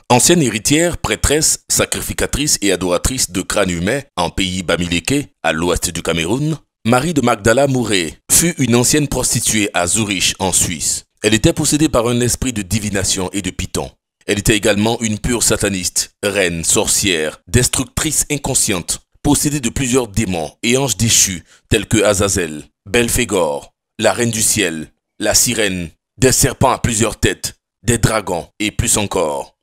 Ancienne héritière, prêtresse, sacrificatrice et adoratrice de crâne humain en pays Bamileke, à l'ouest du Cameroun, Marie de Magdala Mouré fut une ancienne prostituée à Zurich, en Suisse. Elle était possédée par un esprit de divination et de python. Elle était également une pure sataniste, reine, sorcière, destructrice inconsciente, possédée de plusieurs démons et anges déchus tels que Azazel, Belphégor, la reine du ciel, la sirène, des serpents à plusieurs têtes, des dragons et plus encore.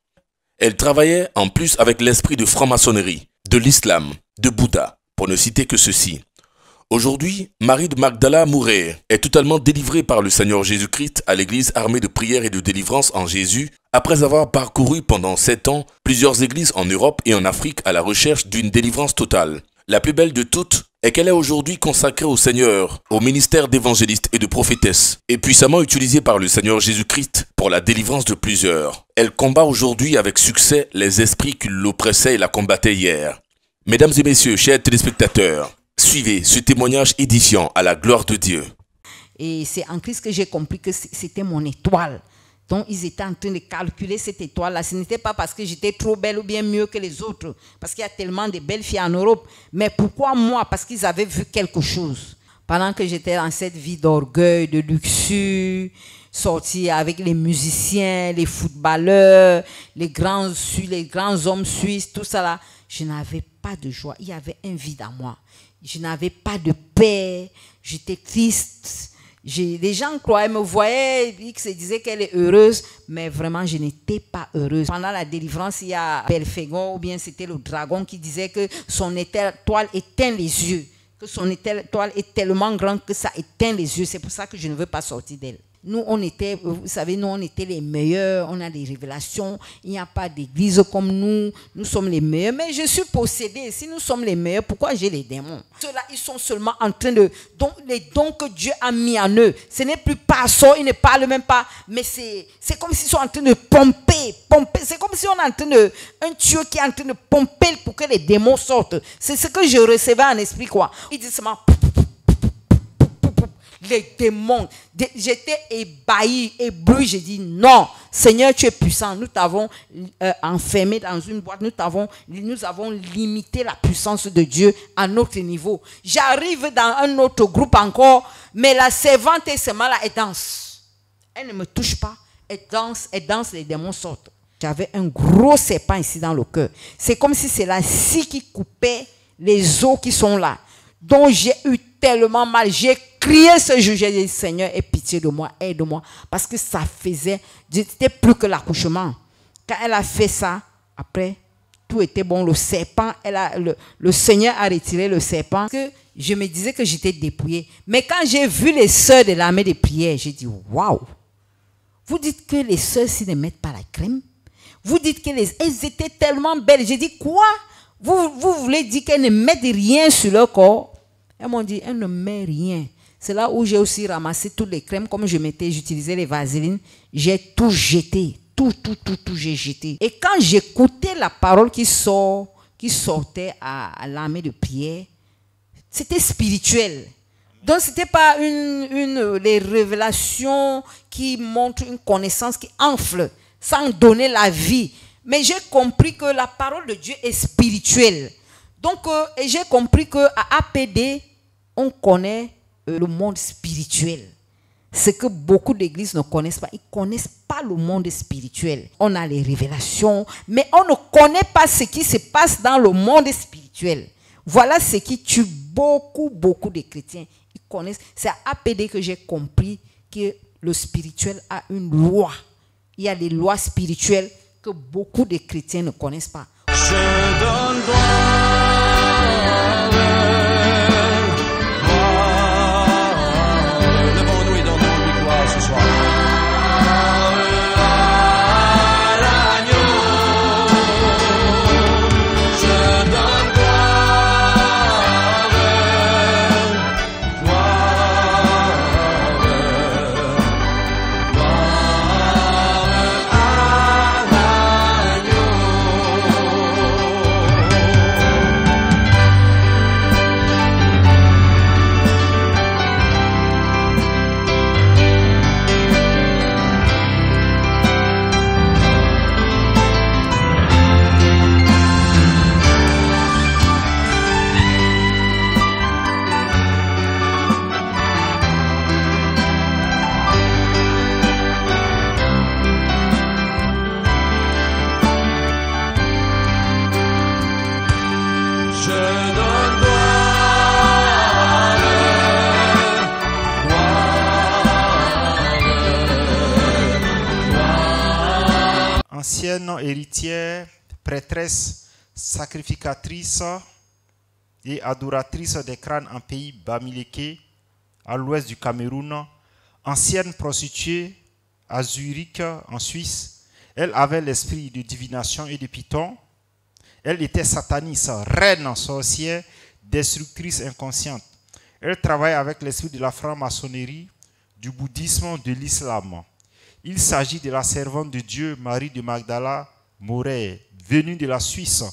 Elle travaillait en plus avec l'esprit de franc-maçonnerie, de l'islam, de Bouddha, pour ne citer que ceci. Aujourd'hui, Marie de Magdala Mouré est totalement délivrée par le Seigneur Jésus-Christ à l'église armée de prière et de délivrance en Jésus, après avoir parcouru pendant 7 ans plusieurs églises en Europe et en Afrique à la recherche d'une délivrance totale. La plus belle de toutes est qu'elle est aujourd'hui consacrée au Seigneur, au ministère d'évangéliste et de prophétesse, et puissamment utilisée par le Seigneur Jésus-Christ pour la délivrance de plusieurs. Elle combat aujourd'hui avec succès les esprits qui l'oppressaient et la combattaient hier. Mesdames et messieurs, chers téléspectateurs, suivez ce témoignage édifiant à la gloire de Dieu. Et c'est en Christ que j'ai compris que c'était mon étoile. Donc, ils étaient en train de calculer cette étoile-là. Ce n'était pas parce que j'étais trop belle ou bien mieux que les autres. Parce qu'il y a tellement de belles filles en Europe. Mais pourquoi moi? Parce qu'ils avaient vu quelque chose. Pendant que j'étais dans cette vie d'orgueil, de luxure, sortie avec les musiciens, les footballeurs, les grands hommes suisses, tout ça là, je n'avais pas de joie. Il y avait un vide en moi. Je n'avais pas de paix. J'étais triste. Les gens croyaient, me voyaient, ils se disaient qu'elle est heureuse, mais vraiment, je n'étais pas heureuse. Pendant la délivrance, il y a Belphégor, ou bien c'était le dragon qui disait que son étoile éteint les yeux, que son étoile est tellement grande que ça éteint les yeux. C'est pour ça que je ne veux pas sortir d'elle. Nous, on était, vous savez, nous, on était les meilleurs, on a des révélations, il n'y a pas d'église comme nous sommes les meilleurs. Mais je suis possédée, si nous sommes les meilleurs, pourquoi j'ai les démons? Ceux-là, ils sont seulement en train de... Donc, les dons que Dieu a mis en eux, ce n'est plus passant, ils ne parlent même pas, mais c'est comme s'ils sont en train de pomper. C'est comme si on est en train de... Un Dieu qui est en train de pomper pour que les démons sortent. C'est ce que je recevais en esprit, quoi. Il dit seulement... Les démons, j'étais ébahi, ébloui, j'ai dit non, Seigneur, tu es puissant. Nous t'avons enfermé dans une boîte, nous avons limité la puissance de Dieu à notre niveau. J'arrive dans un autre groupe encore, mais la servante et ce mal-là, elle danse. Elle ne me touche pas, elle danse, les démons sortent. J'avais un gros serpent ici dans le cœur. C'est comme si c'est la scie qui coupait les os qui sont là. Donc j'ai eu tellement mal, j'ai crié ce jour, j'ai dit Seigneur, aie pitié de moi, aide-moi, parce que ça faisait, c'était plus que l'accouchement. Quand elle a fait ça, après, tout était bon, le serpent, le Seigneur a retiré le serpent, que je me disais que j'étais dépouillée. Mais quand j'ai vu les sœurs de l'armée de prière, j'ai dit waouh, vous dites que les sœurs s'ils ne mettent pas la crème, vous dites qu'elles étaient tellement belles, j'ai dit quoi? Vous voulez dire qu'elles ne mettent rien sur leur corps? Elles m'ont dit, elles ne mettent rien. C'est là où j'ai aussi ramassé toutes les crèmes. Comme j'utilisais les vaselines, j'ai tout jeté. Tout, j'ai jeté. Et quand j'écoutais la parole qui sortait à l'armée de prière, c'était spirituel. Donc, ce n'était pas les révélations qui montrent une connaissance qui enfle, sans donner la vie. Mais j'ai compris que la parole de Dieu est spirituelle. Donc, j'ai compris qu'à APD, on connaît le monde spirituel. Ce que beaucoup d'églises ne connaissent pas. Ils ne connaissent pas le monde spirituel. On a les révélations, mais on ne connaît pas ce qui se passe dans le monde spirituel. Voilà ce qui tue beaucoup de chrétiens. Ils connaissent. C'est à APD que j'ai compris que le spirituel a une loi. Il y a des lois spirituelles que beaucoup de chrétiens ne connaissent pas. Je donne gloire, levons-nous et donnons-lui gloire ce soir. À l'agneau, je donne gloire, ancienne héritière, prêtresse, sacrificatrice et adoratrice des crânes en pays Bamileke, à l'ouest du Cameroun, ancienne prostituée à Zurich, en Suisse. Elle avait l'esprit de divination et de python. Elle était sataniste, reine, sorcière, destructrice inconsciente. Elle travaille avec l'esprit de la franc-maçonnerie, du bouddhisme, de l'islam. Il s'agit de la servante de Dieu, Marie de Magdala Moret, venue de la Suisse,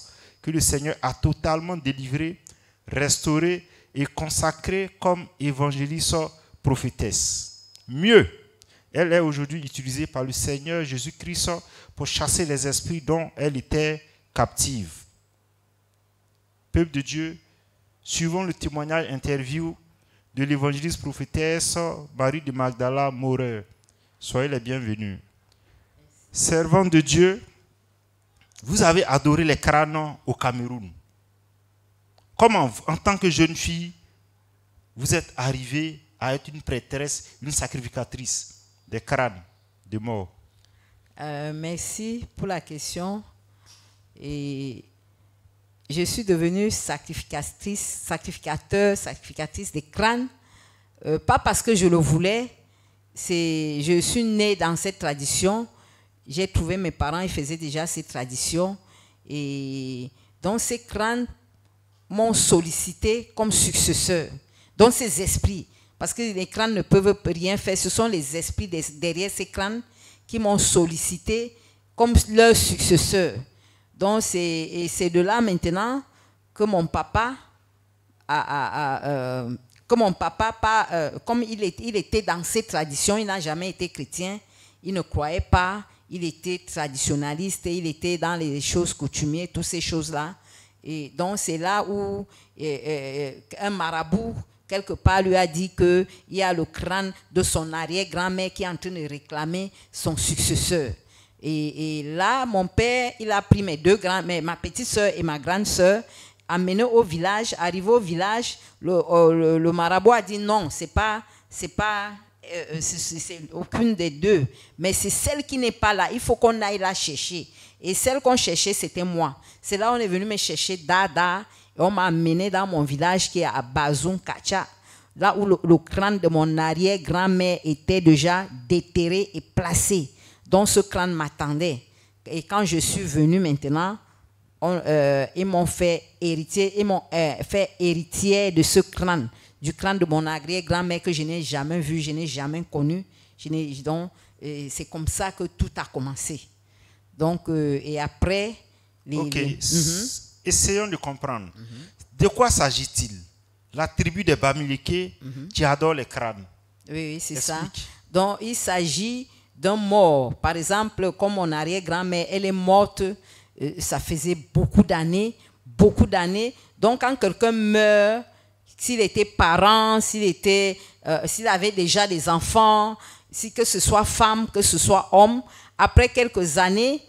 que le Seigneur a totalement délivrée, restaurée et consacrée comme évangéliste prophétesse. Mieux, elle est aujourd'hui utilisée par le Seigneur Jésus-Christ pour chasser les esprits dont elle était captive. Peuple de Dieu, suivons le témoignage interview de l'évangéliste prophétesse Marie de Magdala Moret. Soyez les bienvenus. Servant de Dieu, vous avez adoré les crânes au Cameroun. Comment, en tant que jeune fille, vous êtes arrivée à être une prêtresse, une sacrificatrice des crânes de mort? Merci pour la question. Et je suis devenue sacrificatrice des crânes, pas parce que je le voulais. Je suis née dans cette tradition. J'ai trouvé mes parents, ils faisaient déjà cette tradition. Et donc ces crânes m'ont sollicité comme successeur. Donc ces esprits, parce que les crânes ne peuvent rien faire, ce sont les esprits derrière ces crânes qui m'ont sollicité comme leur successeur. Donc c'est de là maintenant que mon papa comme il était dans ces traditions, il n'a jamais été chrétien, il ne croyait pas, il était traditionnaliste, il était dans les choses coutumières, toutes ces choses-là. Et donc c'est là où un marabout, quelque part, lui a dit qu'il y a le crâne de son arrière-grand-mère qui est en train de réclamer son successeur. Et là, mon père, il a pris mes deux grands-mères, ma petite soeur et ma grande soeur, amené au village. Arrivé au village, le marabout a dit non, c'est aucune des deux, mais c'est celle qui n'est pas là. Il faut qu'on aille la chercher. Et celle qu'on cherchait, c'était moi. C'est là où on est venu me chercher Dada. Et on m'a amené dans mon village qui est à Bazoum Kacha, là où le crâne de mon arrière-grand-mère était déjà déterré et placé. Donc ce crâne m'attendait. Et quand je suis venue maintenant, ils m'ont fait héritière de ce crâne, du crâne de mon arrière-grand-mère que je n'ai jamais vu, je n'ai jamais connu. Donc c'est comme ça que tout a commencé. Donc et après essayons de comprendre. De quoi s'agit-il? La tribu des Bamileke qui adore les crânes. Oui, c'est ça. Donc il s'agit d'un mort. Par exemple, comme mon arrière-grand-mère, elle est morte, ça faisait beaucoup d'années. Donc quand quelqu'un meurt, s'il était parent, s'il avait déjà des enfants, que ce soit femme, que ce soit homme, après quelques années,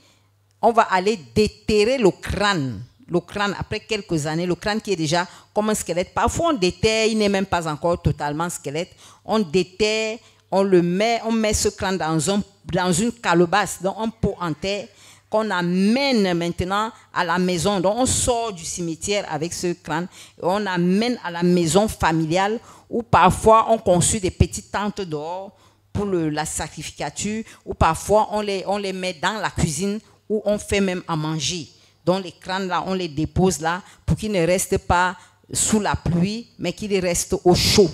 on va aller déterrer le crâne. Le crâne, après quelques années, le crâne qui est déjà comme un squelette. Parfois, on déterre, il n'est même pas encore totalement squelette. On déterre, on met ce crâne dans une calebasse, dans un pot en terre, qu'on amène maintenant à la maison. Donc, on sort du cimetière avec ce crâne et on amène à la maison familiale où parfois on construit des petites tentes dehors pour la sacrificature, ou parfois on les met dans la cuisine où on fait même à manger. Donc les crânes là, on les dépose là pour qu'ils ne restent pas sous la pluie, mais qu'ils restent au chaud.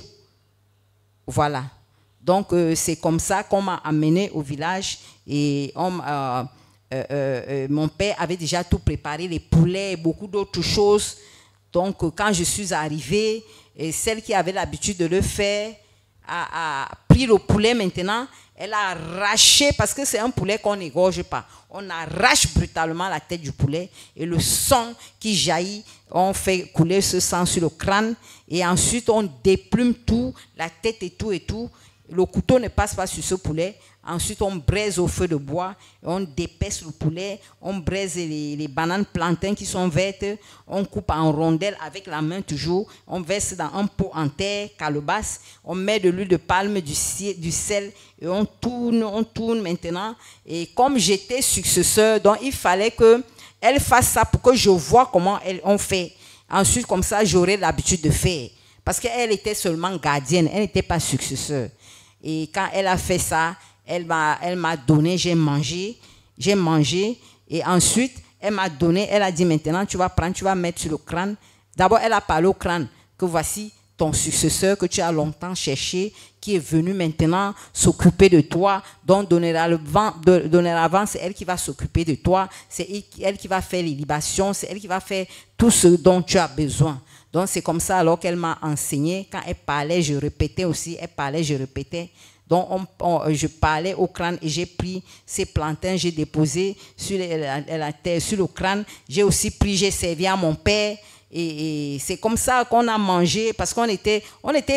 Voilà. Donc c'est comme ça qu'on m'a amené au village et mon père avait déjà tout préparé, les poulets et beaucoup d'autres choses. Donc quand je suis arrivée, celle qui avait l'habitude de le faire a pris le poulet maintenant. Elle a arraché, parce que c'est un poulet qu'on n'égorge pas. On arrache brutalement la tête du poulet et le sang qui jaillit, on fait couler ce sang sur le crâne et ensuite on déplume tout, la tête et tout. Le couteau ne passe pas sur ce poulet. Ensuite, on braise au feu de bois, et on dépaisse le poulet, on braise les bananes plantains qui sont vertes, on coupe en rondelles avec la main toujours, on verse dans un pot en terre, calebasse, on met de l'huile de palme, du sel, et on tourne maintenant. Et comme j'étais successeur, donc il fallait qu'elle fasse ça pour que je vois comment on fait. Ensuite, comme ça, j'aurais l'habitude de faire. Parce qu'elle était seulement gardienne, elle n'était pas successeur. Et quand elle a fait ça, elle m'a donné, j'ai mangé. Et ensuite, elle m'a donné, elle a dit maintenant, tu vas prendre, tu vas mettre sur le crâne. D'abord, elle a parlé au crâne que voici ton successeur que tu as longtemps cherché, qui est venu maintenant s'occuper de toi, donc dorénavant, c'est elle qui va s'occuper de toi, c'est elle qui va faire les libations, c'est elle qui va faire tout ce dont tu as besoin. Donc c'est comme ça alors qu'elle m'a enseigné. Quand elle parlait, je répétais aussi, elle parlait, je répétais. Donc je parlais au crâne et j'ai pris ces plantains, j'ai déposé sur la terre, sur le crâne. J'ai aussi pris, j'ai servi à mon père. Et c'est comme ça qu'on a mangé, parce qu'on était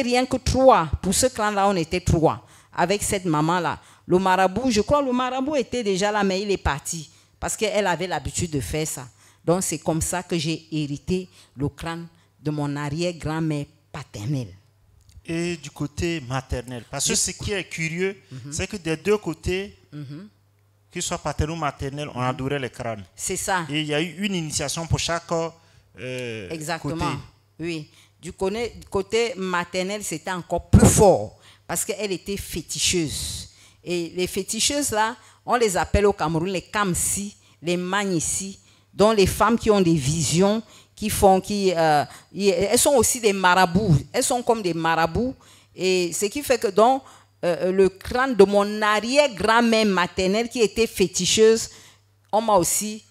rien que 3. Pour ce clan-là, on était 3. Avec cette maman-là. Le marabout, je crois le marabout était déjà là, mais il est parti. Parce qu'elle avait l'habitude de faire ça. Donc c'est comme ça que j'ai hérité le crâne de mon arrière-grand-mère paternelle. Et du côté maternel. Parce que ce qui est curieux, c'est que des deux côtés, qu'il soit paternel ou maternel, on adorait les crânes. C'est ça. Et il y a eu une initiation pour chaque exactement. côté. Oui. Du côté maternel, c'était encore plus fort. Parce qu'elle était féticheuse. Et les féticheuses, là, on les appelle au Cameroun les Kamsi, les Magnissi, dont les femmes qui ont des visions, elles sont aussi des marabouts. Elles sont comme des marabouts. Et ce qui fait que donc, le crâne de mon arrière-grand-mère maternelle qui était féticheuse, on m'a aussi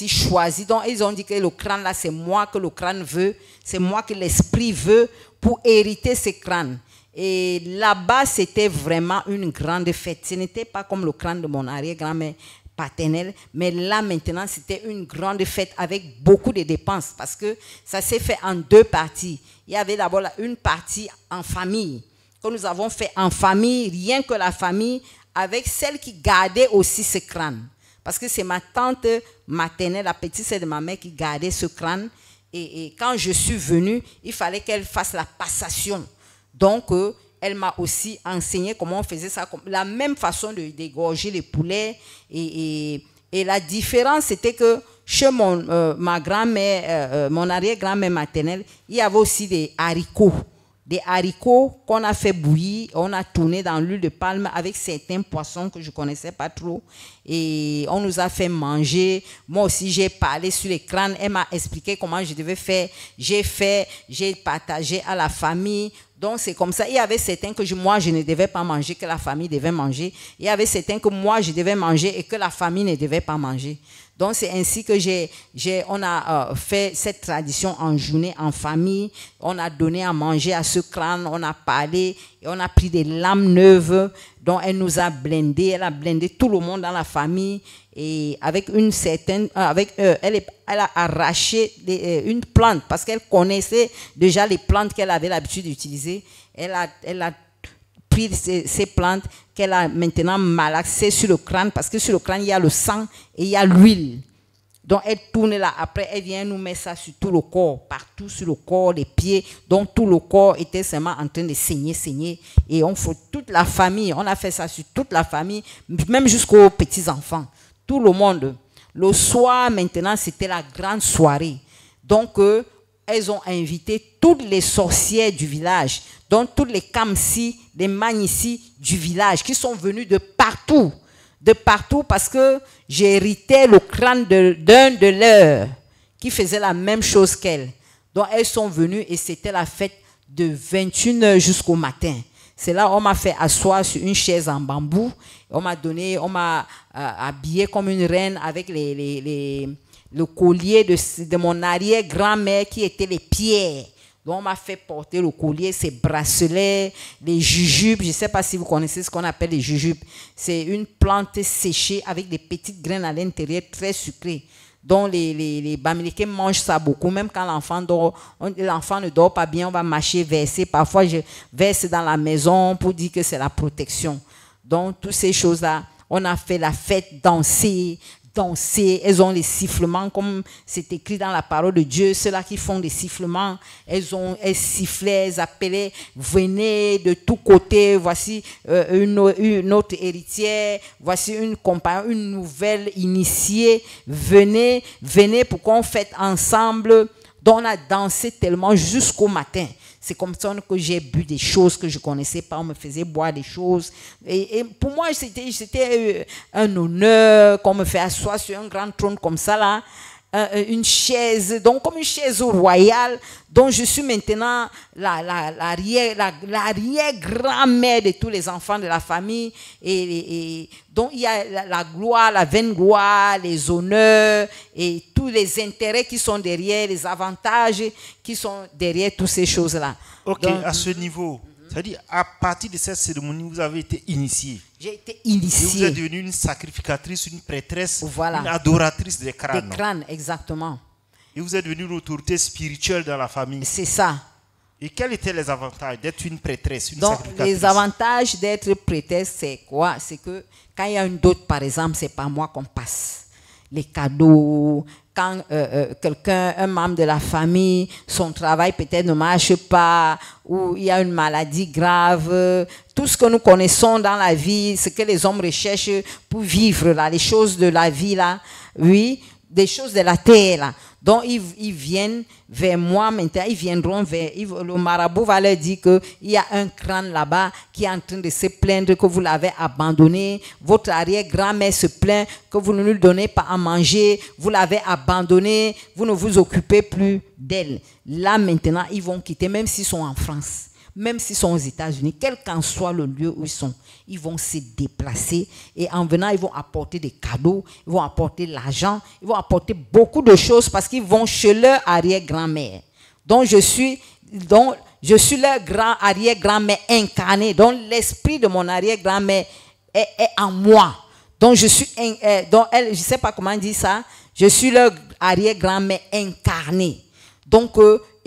choisi. Donc, ils ont dit que le crâne là, c'est moi que le crâne veut. C'est moi que l'esprit veut pour hériter ce crâne. Et là-bas, c'était vraiment une grande fête. Ce n'était pas comme le crâne de mon arrière-grand-mère paternelle, mais là maintenant c'était une grande fête avec beaucoup de dépenses parce que ça s'est fait en 2 parties. Il y avait d'abord une partie en famille que nous avons fait en famille, rien que la famille, avec celle qui gardait aussi ce crâne. Parce que c'est ma tante maternelle, la petite sœur de ma mère qui gardait ce crâne. Et quand je suis venue, il fallait qu'elle fasse la passation. Donc, elle m'a aussi enseigné comment on faisait ça, la même façon de dégorger les poulets. Et la différence, c'était que chez ma grand-mère, mon arrière-grand-mère maternelle, il y avait aussi des haricots. Des haricots qu'on a fait bouillir, on a tourné dans l'huile de palme avec certains poissons que je ne connaissais pas trop. Et on nous a fait manger. Moi aussi, j'ai parlé sur les crânes. Elle m'a expliqué comment je devais faire. J'ai partagé à la famille. Donc, c'est comme ça. Il y avait certains que moi, je ne devais pas manger, que la famille devait manger. Il y avait certains que moi, je devais manger et que la famille ne devait pas manger. Donc, c'est ainsi que on a fait cette tradition en journée, en famille. On a donné à manger à ce crâne, on a parlé et on a pris des lames neuves. Donc, elle nous a blindés, elle a blindé tout le monde dans la famille. Et avec une certaine... elle a arraché une plante parce qu'elle connaissait déjà les plantes qu'elle avait l'habitude d'utiliser. Elle a pris ces plantes qu'elle a maintenant malaxées sur le crâne parce que sur le crâne, il y a le sang et il y a l'huile. Donc, elle tourne là. Après, elle vient nous mettre ça sur tout le corps, partout sur le corps, les pieds. Donc, tout le corps était seulement en train de saigner. Et on fait toute la famille. On a fait ça sur toute la famille, même jusqu'aux petits-enfants. Tout le monde. Le soir, maintenant, c'était la grande soirée. Donc, elles ont invité toutes les sorcières du village, donc toutes les Kamsi, les Magnissi du village, qui sont venus de partout parce que j'héritais le crâne d'un de leurs qui faisait la même chose qu'elle. Donc, elles sont venues et c'était la fête de 21h jusqu'au matin. C'est là on m'a fait asseoir sur une chaise en bambou. On m'a habillé comme une reine avec le collier de mon arrière-grand-mère qui était les pierres. Donc on m'a fait porter le collier, ces bracelets, les jujubes. Je ne sais pas si vous connaissez ce qu'on appelle les jujubes. C'est une plante séchée avec des petites graines à l'intérieur très sucrées. Donc les Bamilékés mangent ça beaucoup. Même quand l'enfant ne dort pas bien, on va mâcher, verser. Parfois, je verse dans la maison pour dire que c'est la protection. Donc, toutes ces choses-là, on a fait la fête, danser. Elles ont les sifflements, comme c'est écrit dans la parole de Dieu. Ceux-là qui font des sifflements, elles sifflaient, elles appelaient, venez de tous côtés, voici une autre héritière, voici une compagne, une nouvelle initiée, venez pour qu'on fête ensemble. Donc on a dansé tellement jusqu'au matin. C'est comme ça que j'ai bu des choses que je ne connaissais pas. On me faisait boire des choses. Et pour moi, c'était un honneur qu'on me fait asseoir sur un grand trône comme ça, là. Une chaise, donc comme une chaise royale. Donc je suis maintenant l'arrière-grand-mère de tous les enfants de la famille. Et donc il y a la gloire, la vaine gloire, les honneurs et tous les intérêts qui sont derrière, les avantages qui sont derrière toutes ces choses-là. Ok, donc, à ce niveau, c'est-à-dire à partir de cette cérémonie, vous avez été initié. J'ai été Et vous initiée. êtes devenue une sacrificatrice, une prêtresse, Voilà. une adoratrice des Des crânes. crânes, exactement. Et vous êtes devenue une autorité spirituelle dans la famille. C'est ça. Et quels étaient les avantages d'être une prêtresse, une Donc, sacrificatrice? les avantages d'être prêtresse, c'est quoi? C'est que quand il y a une dot, par exemple, c'est par moi qu'on passe. Les cadeaux, quand quelqu'un, un membre de la famille, son travail peut-être ne marche pas, ou il y a une maladie grave, tout ce que nous connaissons dans la vie, ce que les hommes recherchent pour vivre, là, les choses de la vie, là, oui, des choses de la terre, là. Donc, ils viennent vers moi maintenant, ils viendront le marabout va leur dire qu'il y a un crâne là-bas qui est en train de se plaindre que vous l'avez abandonné. Votre arrière-grand-mère se plaint que vous ne lui donnez pas à manger, vous l'avez abandonné, vous ne vous occupez plus d'elle. Là, maintenant, ils vont quitter, même s'ils sont en France. Même s'ils sont aux États-Unis, quel qu'en soit le lieu où ils sont, ils vont se déplacer et en venant, ils vont apporter des cadeaux, ils vont apporter l'argent, ils vont apporter beaucoup de choses parce qu'ils vont chez leur arrière-grand-mère. Donc, je suis leur arrière-grand-mère incarnée. Donc, l'esprit de mon arrière-grand-mère est en moi. Donc, je ne sais pas comment dire ça, je suis leur arrière-grand-mère incarnée. Donc,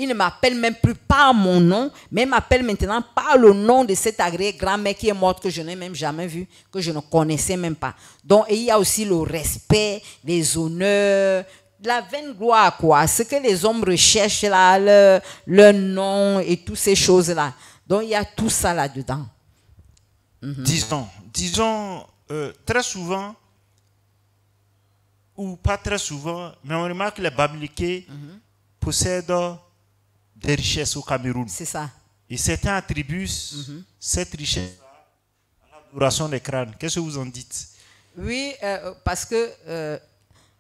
il ne m'appelle même plus par mon nom, mais il m'appelle maintenant par le nom de cette arrière-grand-mère qui est morte, que je n'ai même jamais vue, que je ne connaissais même pas. Donc, et il y a aussi le respect, les honneurs, la vaine gloire, quoi. Ce que les hommes recherchent là, leur nom et toutes ces choses-là. Donc, il y a tout ça là-dedans. Disons très souvent, ou pas très souvent, mais on remarque que les Bamileke possèdent des richesses au Cameroun. C'est ça. Et certains attribuent cette richesse à l'adoration des crânes. Qu'est-ce que vous en dites? Oui, parce que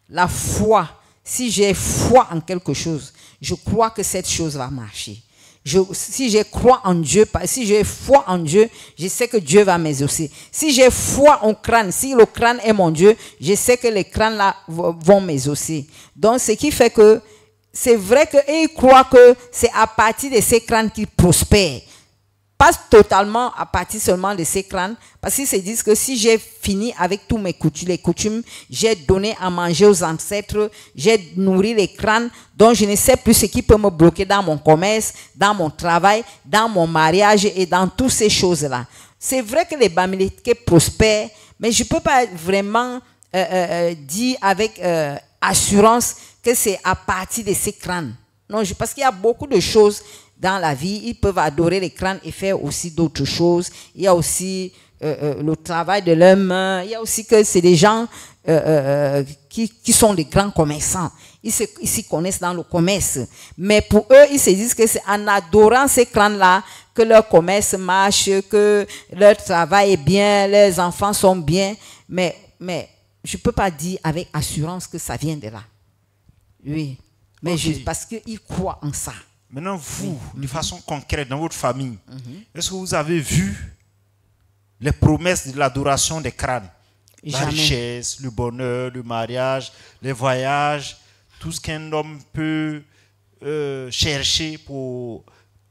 la foi, si j'ai foi en quelque chose, je crois que cette chose va marcher. Si je crois en Dieu, si j'ai foi en Dieu, je sais que Dieu va m'exaucer. Si j'ai foi en crâne, si le crâne est mon Dieu, je sais que les crânes là vont m'exaucer. Donc, ce qui fait que c'est vrai qu'ils croient que c'est à partir de ces crânes qu'ils prospèrent. Pas totalement à partir seulement de ces crânes, parce qu'ils se disent que si j'ai fini avec tous mes coutumes, j'ai donné à manger aux ancêtres, j'ai nourri les crânes, donc je ne sais plus ce qui peut me bloquer dans mon commerce, dans mon travail, dans mon mariage et dans toutes ces choses-là. C'est vrai que les Bamileke prospèrent, mais je ne peux pas vraiment dire avec assurance que c'est à partir de ces crânes. Non, parce qu'il y a beaucoup de choses dans la vie. Ils peuvent adorer les crânes et faire aussi d'autres choses. Il y a aussi le travail de leurs mains. Il y a aussi que c'est des gens qui sont des grands commerçants. Ils s'y connaissent dans le commerce. Mais pour eux, ils se disent que c'est en adorant ces crânes-là que leur commerce marche, que leur travail est bien, leurs enfants sont bien. Mais je ne peux pas dire avec assurance que ça vient de là. Oui, mais Okay. parce qu'ils croient en ça. Maintenant, vous, de façon concrète, dans votre famille, est-ce que vous avez vu les promesses de l'adoration des crânes? La Jamais. richesse, le bonheur, le mariage, les voyages, tout ce qu'un homme peut chercher pour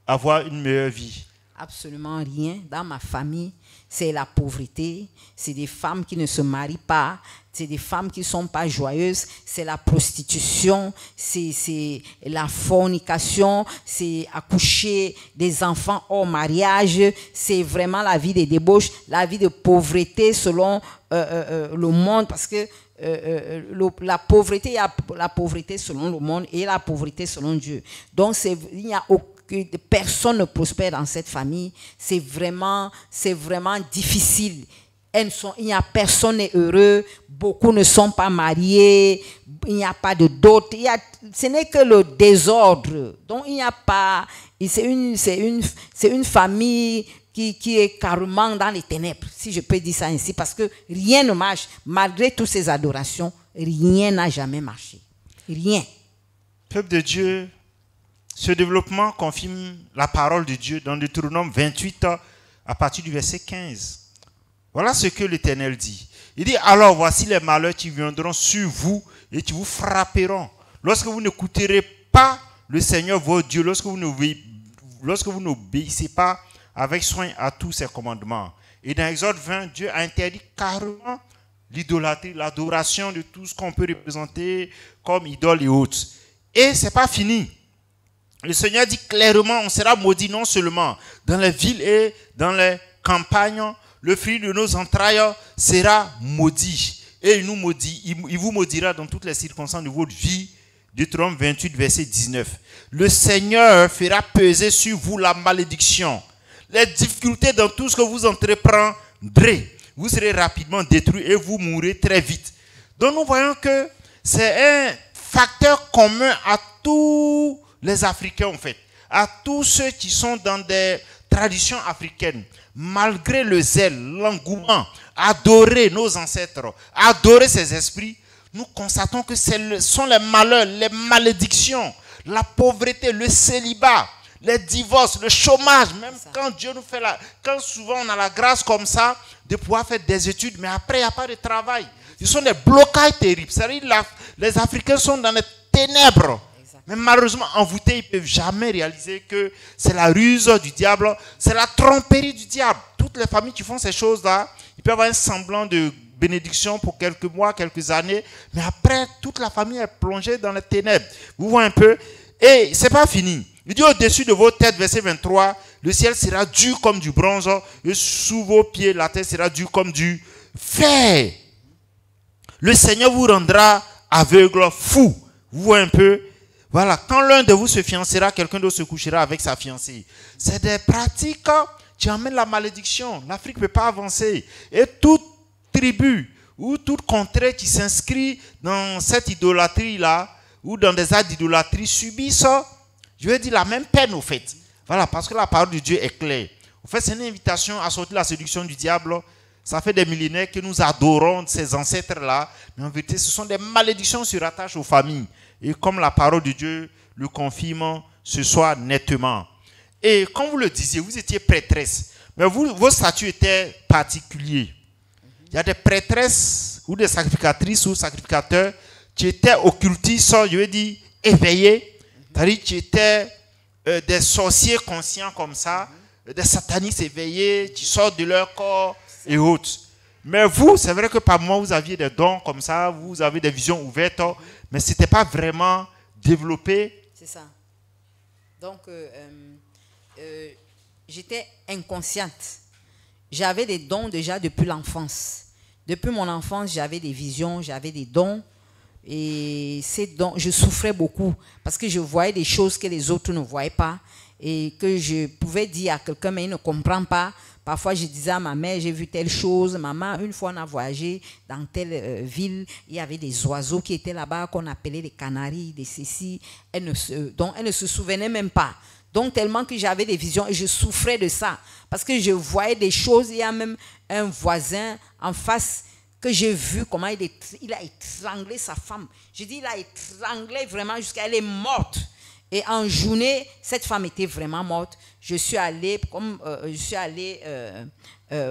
avoir une meilleure vie. absolument rien. Dans ma famille, c'est la pauvreté. C'est des femmes qui ne se marient pas. C'est des femmes qui ne sont pas joyeuses. C'est la prostitution. C'est la fornication. C'est accoucher des enfants hors mariage. C'est vraiment la vie des débauches, la vie de pauvreté selon le monde. Parce que la pauvreté, il y a la pauvreté selon le monde et la pauvreté selon Dieu. Donc, il n'y a personne ne prospère dans cette famille. C'est vraiment difficile. Il n'y a personne n'est heureux. Beaucoup ne sont pas mariés. Il n'y a pas de dot. Ce n'est que le désordre. Donc, il n'y a pas... C'est une famille qui est carrément dans les ténèbres, si je peux dire ça ainsi, parce que rien ne marche. Malgré toutes ces adorations, rien n'a jamais marché. Rien. Peuple de Dieu, ce développement confirme la parole de Dieu dans Deutéronome 28 à partir du verset 15. Voilà ce que l'Éternel dit. Il dit, alors voici les malheurs qui viendront sur vous et qui vous frapperont. Lorsque vous n'écouterez pas le Seigneur votre Dieu, lorsque vous n'obéissez pas avec soin à tous ses commandements. Et dans Exode 20, Dieu a interdit carrément l'idolâtrie, l'adoration de tout ce qu'on peut représenter comme idole et autres. Et ce n'est pas fini. Le Seigneur dit clairement, on sera maudit non seulement dans les villes et dans les campagnes, le fruit de nos entrailles sera maudit. Et il vous maudira dans toutes les circonstances de votre vie. Deutéronome 28, verset 19. Le Seigneur fera peser sur vous la malédiction, les difficultés dans tout ce que vous entreprendrez. Vous serez rapidement détruits et vous mourrez très vite. Donc nous voyons que c'est un facteur commun à tous les Africains en fait, à tous ceux qui sont dans des traditions africaines. Malgré le zèle, l'engouement, adorer nos ancêtres, adorer ces esprits, nous constatons que ce sont les malheurs, les malédictions, la pauvreté, le célibat, les divorces, le chômage, même quand Dieu nous fait quand souvent on a la grâce comme ça de pouvoir faire des études, mais après il n'y a pas de travail. Ce sont des blocages terribles. C'est-à-dire les Africains sont dans les ténèbres. Mais malheureusement, envoûtés, ils ne peuvent jamais réaliser que c'est la ruse du diable, c'est la tromperie du diable. Toutes les familles qui font ces choses-là, ils peuvent avoir un semblant de bénédiction pour quelques mois, quelques années, mais après, toute la famille est plongée dans les ténèbres. Vous voyez un peu? Et ce n'est pas fini. Il dit au-dessus de vos têtes, verset 23, le ciel sera dur comme du bronze, et sous vos pieds, la terre sera dure comme du fer. Le Seigneur vous rendra aveugle, fou. Vous voyez un peu? Voilà, quand l'un de vous se fiancera, quelqu'un d'autre se couchera avec sa fiancée. C'est des pratiques qui amènent la malédiction. L'Afrique ne peut pas avancer. Et toute tribu ou toute contrée qui s'inscrit dans cette idolâtrie-là, ou dans des actes d'idolâtrie, subissent, je vais dire, la même peine au fait. Voilà, parce que la parole de Dieu est claire. Au fait, c'est une invitation à sortir de la séduction du diable. Ça fait des millénaires que nous adorons ces ancêtres-là. Mais en vérité, ce sont des malédictions qui se rattachent aux familles. Et comme la parole de Dieu le confirme ce soir nettement. Et comme vous le disiez, vous étiez prêtresse. Mais vos statuts étaient particuliers. Il y a des prêtresses ou des sacrificatrices ou sacrificateurs qui étaient occultistes, je veux dire, éveillés. C'est-à-dire qui étaient des sorciers conscients comme ça, des satanistes éveillés qui sortent de leur corps et autres. Mais vous, c'est vrai que par moment, vous aviez des dons comme ça, vous avez des visions ouvertes, mais ce n'était pas vraiment développé. C'est ça. Donc, j'étais inconsciente. J'avais des dons déjà depuis l'enfance. Depuis mon enfance, j'avais des visions, j'avais des dons. Et ces dons, je souffrais beaucoup parce que je voyais des choses que les autres ne voyaient pas et que je pouvais dire à quelqu'un, mais il ne comprend pas. Parfois, je disais à ma mère, j'ai vu telle chose. Maman, une fois, on a voyagé dans telle ville. Il y avait des oiseaux qui étaient là-bas, qu'on appelait des canaris, des cécis. Donc, elle ne se souvenait même pas. Donc, tellement que j'avais des visions et je souffrais de ça. Parce que je voyais des choses. Il y a même un voisin en face que j'ai vu comment il a étranglé sa femme. Je dis, il a étranglé vraiment jusqu'à elle est morte. Et en journée, cette femme était vraiment morte. Je suis allée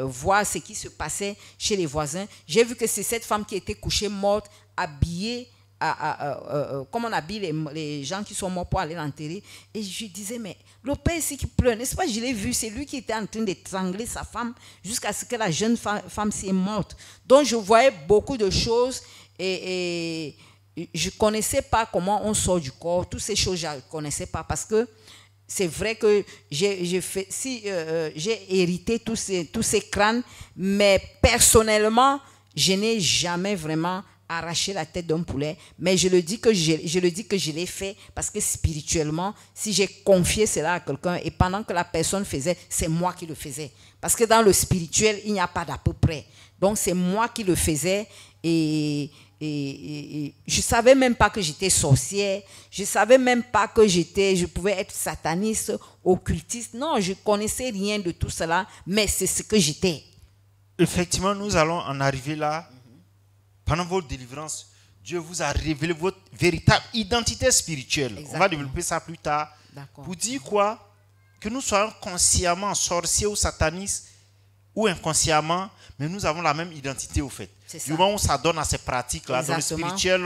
voir ce qui se passait chez les voisins. J'ai vu que c'est cette femme qui était couchée morte, habillée comme on habille les gens qui sont morts pour aller l'enterrer. Et je disais, mais le père ici qui pleure, n'est-ce pas, je l'ai vu, c'est lui qui était en train d'étrangler sa femme jusqu'à ce que la jeune femme s'est morte. Donc je voyais beaucoup de choses et je ne connaissais pas comment on sort du corps. Toutes ces choses, je ne connaissais pas parce que c'est vrai que j'ai hérité tous ces crânes, mais personnellement, je n'ai jamais vraiment arraché la tête d'un poulet. Mais je le dis que je l'ai fait parce que spirituellement, si j'ai confié cela à quelqu'un et pendant que la personne faisait, c'est moi qui le faisais. Parce que dans le spirituel, il n'y a pas d'à peu près. Donc c'est moi qui le faisais et je ne savais même pas que j'étais sorcière, je ne savais même pas que je pouvais être sataniste, occultiste. Non, je ne connaissais rien de tout cela, mais c'est ce que j'étais. Effectivement, nous allons en arriver là. Pendant votre délivrance, Dieu vous a révélé votre véritable identité spirituelle. Exactement. On va développer ça plus tard. D'accord. Pour dire quoi? Que nous soyons consciemment sorciers ou satanistes ou inconsciemment, mais nous avons la même identité au fait. Du moment où ça donne à ces pratiques-là, dans le spirituel,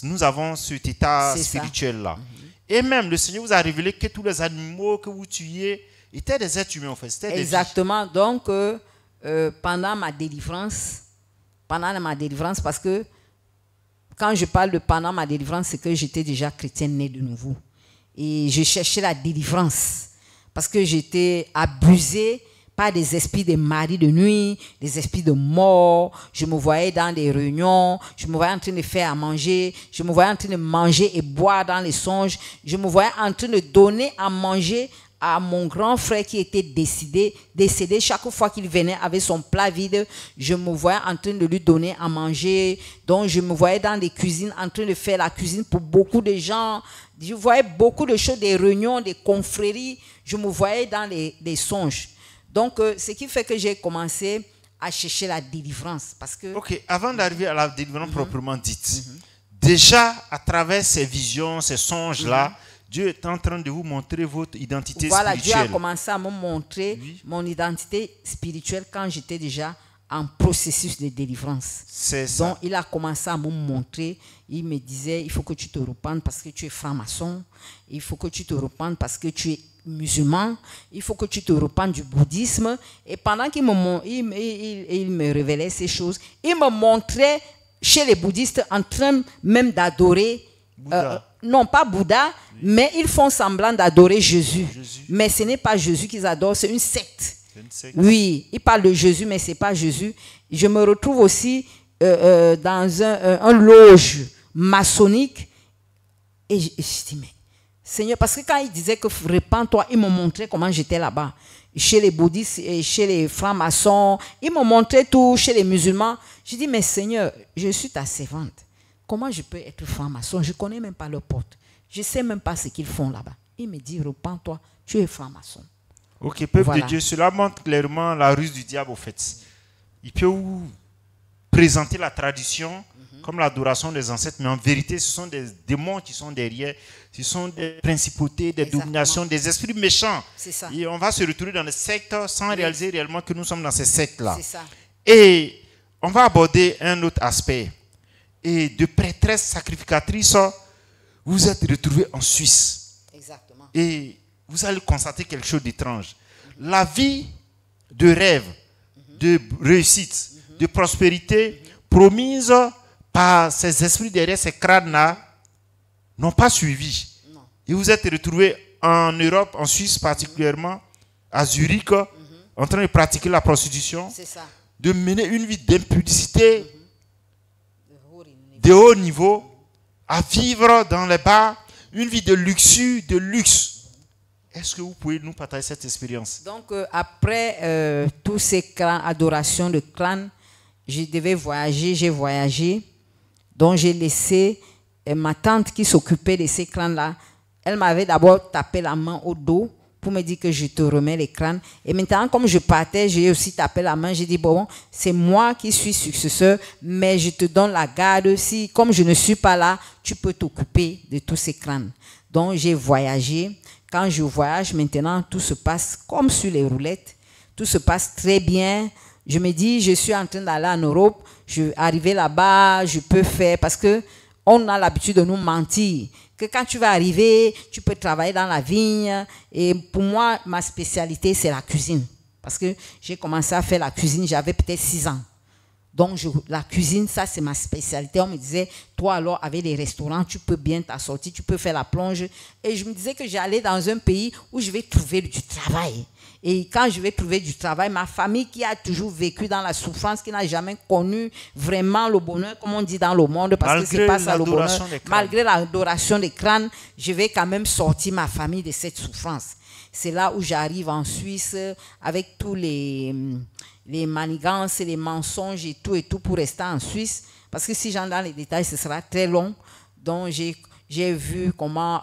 nous avons cet état spirituel-là. Et même, le Seigneur vous a révélé que tous les animaux que vous tuiez étaient des êtres humains, en fait. Exactement. Donc, pendant ma délivrance, parce que quand je parle de pendant ma délivrance, c'est que j'étais déjà chrétienne née de nouveau. Et je cherchais la délivrance parce que j'étais abusée par des esprits de mari de nuit, des esprits de mort. Je me voyais dans des réunions, je me voyais en train de faire à manger, je me voyais en train de manger et boire dans les songes, je me voyais en train de donner à manger à mon grand frère qui était décédé. Chaque fois qu'il venait avec son plat vide, je me voyais en train de lui donner à manger. Donc je me voyais dans des cuisines en train de faire la cuisine pour beaucoup de gens. Je voyais beaucoup de choses, des réunions, des confréries. Je me voyais dans les songes. Donc ce qui fait que j'ai commencé à chercher la délivrance. Parce que, ok, avant d'arriver à la délivrance proprement dite, déjà à travers ces visions, ces songes-là, Dieu est en train de vous montrer votre identité spirituelle. Voilà, Dieu a commencé à me montrer mon identité spirituelle quand j'étais déjà en processus de délivrance. C'est ça. Donc, il a commencé à me montrer. Il me disait, il faut que tu te repentes parce que tu es franc-maçon. Il faut que tu te repentes parce que tu es musulman. Il faut que tu te repentes du bouddhisme. Et pendant qu'il me révélait ces choses, il me montrait chez les bouddhistes en train même d'adorer non pas Bouddha, mais ils font semblant d'adorer Jésus. Mais ce n'est pas Jésus qu'ils adorent, c'est une secte. Oui, ils parlent de Jésus, mais ce n'est pas Jésus. Je me retrouve aussi dans un loge maçonnique. Et je dis, mais Seigneur, parce que quand il disait que répands-toi, il me montrait comment j'étais là-bas. Chez les bouddhistes et chez les francs-maçons, il me montrait tout, chez les musulmans. Je dis, mais Seigneur, je suis ta servante. Comment je peux être franc-maçon? Je ne connais même pas leurs portes. Je ne sais même pas ce qu'ils font là-bas. Il me dit, repens-toi, tu es franc-maçon. Ok, peuple de Dieu, cela montre clairement la ruse du diable au fait. Il peut vous présenter la tradition comme l'adoration des ancêtres, mais en vérité, ce sont des démons qui sont derrière. Ce sont des principautés, des dominations, des esprits méchants. C'est ça. Et on va se retrouver dans les sectes sans réaliser réellement que nous sommes dans ces sectes-là. C'est ça. Et on va aborder un autre aspect. Et de prêtresse sacrificatrice, vous êtes retrouvé en Suisse. Exactement. Et vous allez constater quelque chose d'étrange. La vie de rêve, de réussite, de prospérité promise par ces esprits derrière ces crânes-là n'ont pas suivi. Non. Et vous êtes retrouvé en Europe, en Suisse particulièrement, à Zurich, en train de pratiquer la prostitution, C'est ça. de mener une vie d'impudicité de haut niveau, à vivre dans les bars, une vie de luxure, de luxe. Est-ce que vous pouvez nous partager cette expérience? Donc, après tous ces crânes, adorations de crânes, je devais voyager, j'ai voyagé. Donc, j'ai laissé ma tante qui s'occupait de ces crânes-là. Elle m'avait d'abord tapé la main au dos pour me dire que je te remets les crânes. Et maintenant, comme je partais, j'ai aussi tapé la main. J'ai dit, bon, c'est moi qui suis successeur, mais je te donne la garde. Si, comme je ne suis pas là, tu peux t'occuper de tous ces crânes. Donc, j'ai voyagé. Quand je voyage, maintenant, tout se passe comme sur les roulettes. Tout se passe très bien. Je me dis, je suis en train d'aller en Europe. Je vais arriver là-bas, je peux faire. Parce que on a l'habitude de nous mentir. Que quand tu vas arriver, tu peux travailler dans la vigne. Et pour moi, ma spécialité, c'est la cuisine. Parce que j'ai commencé à faire la cuisine, j'avais peut-être 6 ans. Donc, la cuisine, ça, c'est ma spécialité. On me disait, toi, alors, avec les restaurants, tu peux bien t'assortir, tu peux faire la plonge. Et je me disais que j'allais dans un pays où je vais trouver du travail. Et quand je vais trouver du travail, ma famille qui a toujours vécu dans la souffrance, qui n'a jamais connu vraiment le bonheur, comme on dit dans le monde, parce que c'est pas ça le bonheur. Malgré l'adoration des crânes, je vais quand même sortir ma famille de cette souffrance. C'est là où j'arrive en Suisse avec tous les manigances, les mensonges et tout pour rester en Suisse. Parce que si j'entre dans les détails, ce sera très long. Donc j'ai vu comment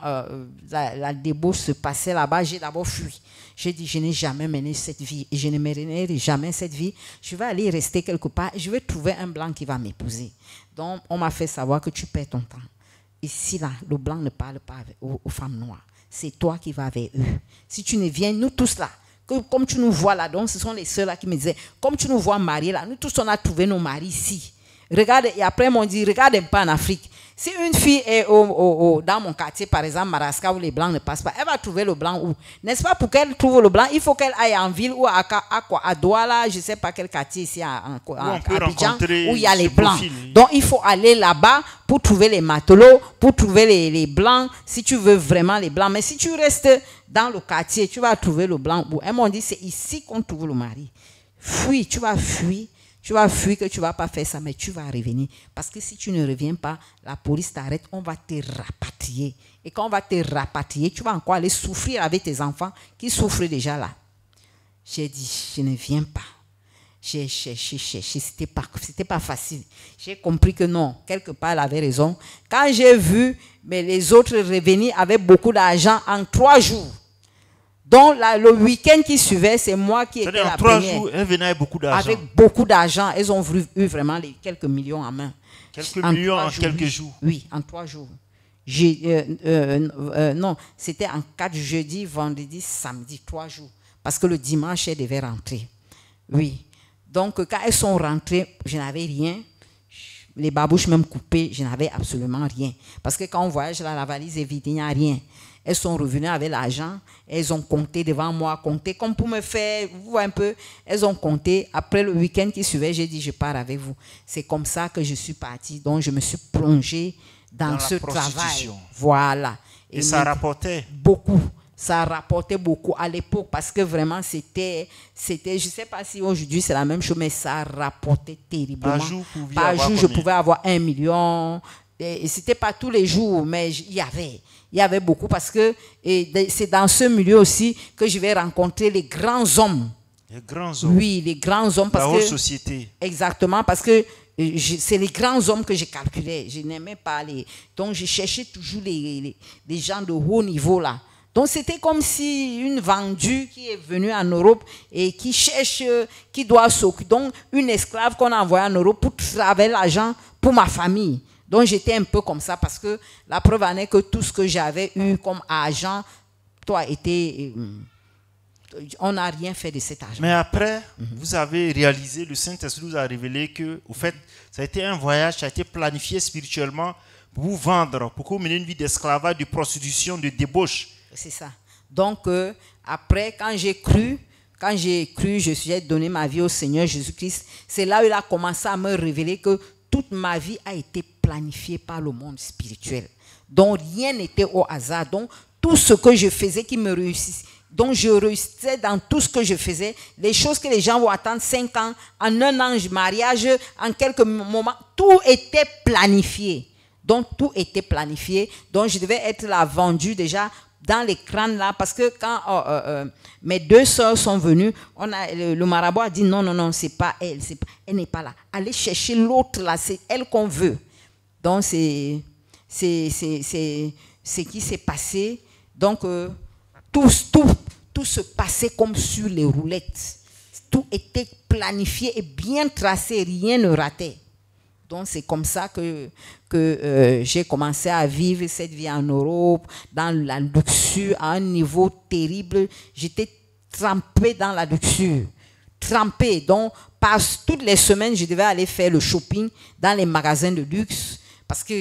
la débauche se passait là-bas. J'ai d'abord fui. J'ai dit, je n'ai jamais mené cette vie et je ne mènerai jamais cette vie. Je vais aller rester quelque part et je vais trouver un blanc qui va m'épouser. Donc, on m'a fait savoir que tu perds ton temps. Ici, là, le blanc ne parle pas aux femmes noires. C'est toi qui vas vers eux. Si tu ne viens, nous tous là, comme tu nous vois là, donc ce sont les sœurs là qui me disaient, comme tu nous vois mariés là, nous tous on a trouvé nos maris ici. Regarde, et après ils m'ont dit, regarde un peu en Afrique. Si une fille est dans mon quartier, par exemple, Madagascar, où les blancs ne passent pas, elle va trouver le blanc où? N'est-ce pas, pour qu'elle trouve le blanc, il faut qu'elle aille en ville ou à Douala, je ne sais pas quel quartier ici, à Abidjan, où il y a les blancs. Donc il faut aller là-bas pour trouver les matelots, pour trouver les blancs, si tu veux vraiment les blancs. Mais si tu restes dans le quartier, tu vas trouver le blanc où? Elles m'ont dit, c'est ici qu'on trouve le mari. Fuis, tu vas fuir. Tu vas fuir que tu ne vas pas faire ça, mais tu vas revenir. Parce que si tu ne reviens pas, la police t'arrête, on va te rapatrier. Et quand on va te rapatrier, tu vas encore aller souffrir avec tes enfants qui souffrent déjà là. J'ai dit, je ne viens pas. J'ai cherché, c'était pas facile. J'ai compris que non, quelque part, elle avait raison. Quand j'ai vu mais les autres revenir avec beaucoup d'argent en 3 jours, donc le week-end qui suivait, c'est moi qui étais la première. En 3 jours, elles venaient avec beaucoup d'argent. Avec beaucoup d'argent. Elles ont eu vraiment quelques millions en main. Quelques millions en quelques jours. Oui, en 3 jours. Non, c'était en 4 jeudi, vendredi, samedi, 3 jours. Parce que le dimanche, elles devaient rentrer. Oui. Donc, quand elles sont rentrées, je n'avais rien. Les babouches même coupées, je n'avais absolument rien. Parce que quand on voyage là, la valise est vide, il n'y a rien. Elles sont revenues avec l'argent, elles ont compté devant moi, compté comme pour me faire, vous voyez un peu, elles ont compté. Après le week-end qui suivait, j'ai dit, je pars avec vous. C'est comme ça que je suis partie, donc je me suis plongée dans ce travail. Voilà. Et ça rapportait? Beaucoup. Ça rapportait beaucoup à l'époque parce que vraiment c'était, je ne sais pas si aujourd'hui c'est la même chose, mais ça rapportait terriblement. Par jour, je pouvais avoir 1 million. Et c'était pas tous les jours, mais il y avait beaucoup parce que c'est dans ce milieu aussi que je vais rencontrer les grands hommes. Les grands hommes? Oui, les grands hommes. Parce la haute société. Exactement, parce que c'est les grands hommes que je calculais. Je n'aimais pas donc je cherchais toujours les gens de haut niveau là. Donc c'était comme si une vendue qui est venue en Europe et qui cherche, qui doit s'occuper. Donc une esclave qu'on a envoyée en Europe pour travailler l'argent pour ma famille. Donc j'étais un peu comme ça parce que la preuve en est que tout ce que j'avais eu comme argent, on n'a rien fait de cet argent. Mais après, vous avez réalisé, le Saint-Esprit vous a révélé que, au fait, ça a été un voyage, ça a été planifié spirituellement pour vous vendre, pour que vous meniez une vie d'esclavage, de prostitution, de débauche. C'est ça. Donc après, quand j'ai cru, j'ai donné ma vie au Seigneur Jésus-Christ, c'est là où il a commencé à me révéler que toute ma vie a été planifiée par le monde spirituel. Donc rien n'était au hasard. Donc tout ce que je faisais qui me réussissait, donc je réussissais dans tout ce que je faisais. Les choses que les gens vont attendre 5 ans, en 1 an, mariage, en quelques moments, tout était planifié. Donc tout était planifié. Donc je devais être la vendue déjà dans les crânes là, parce que quand mes 2 sœurs sont venues, le marabout a dit non, c'est pas elle, elle n'est pas là. Allez chercher l'autre là, c'est elle qu'on veut. Donc c'est ce qui s'est passé. Donc tout se passait comme sur les roulettes. Tout était planifié et bien tracé, rien ne ratait. Donc c'est comme ça que j'ai commencé à vivre cette vie en Europe, dans la luxure, à un niveau terrible. J'étais trempée dans la luxure. Trempée. Donc toutes les semaines, je devais aller faire le shopping dans les magasins de luxe parce que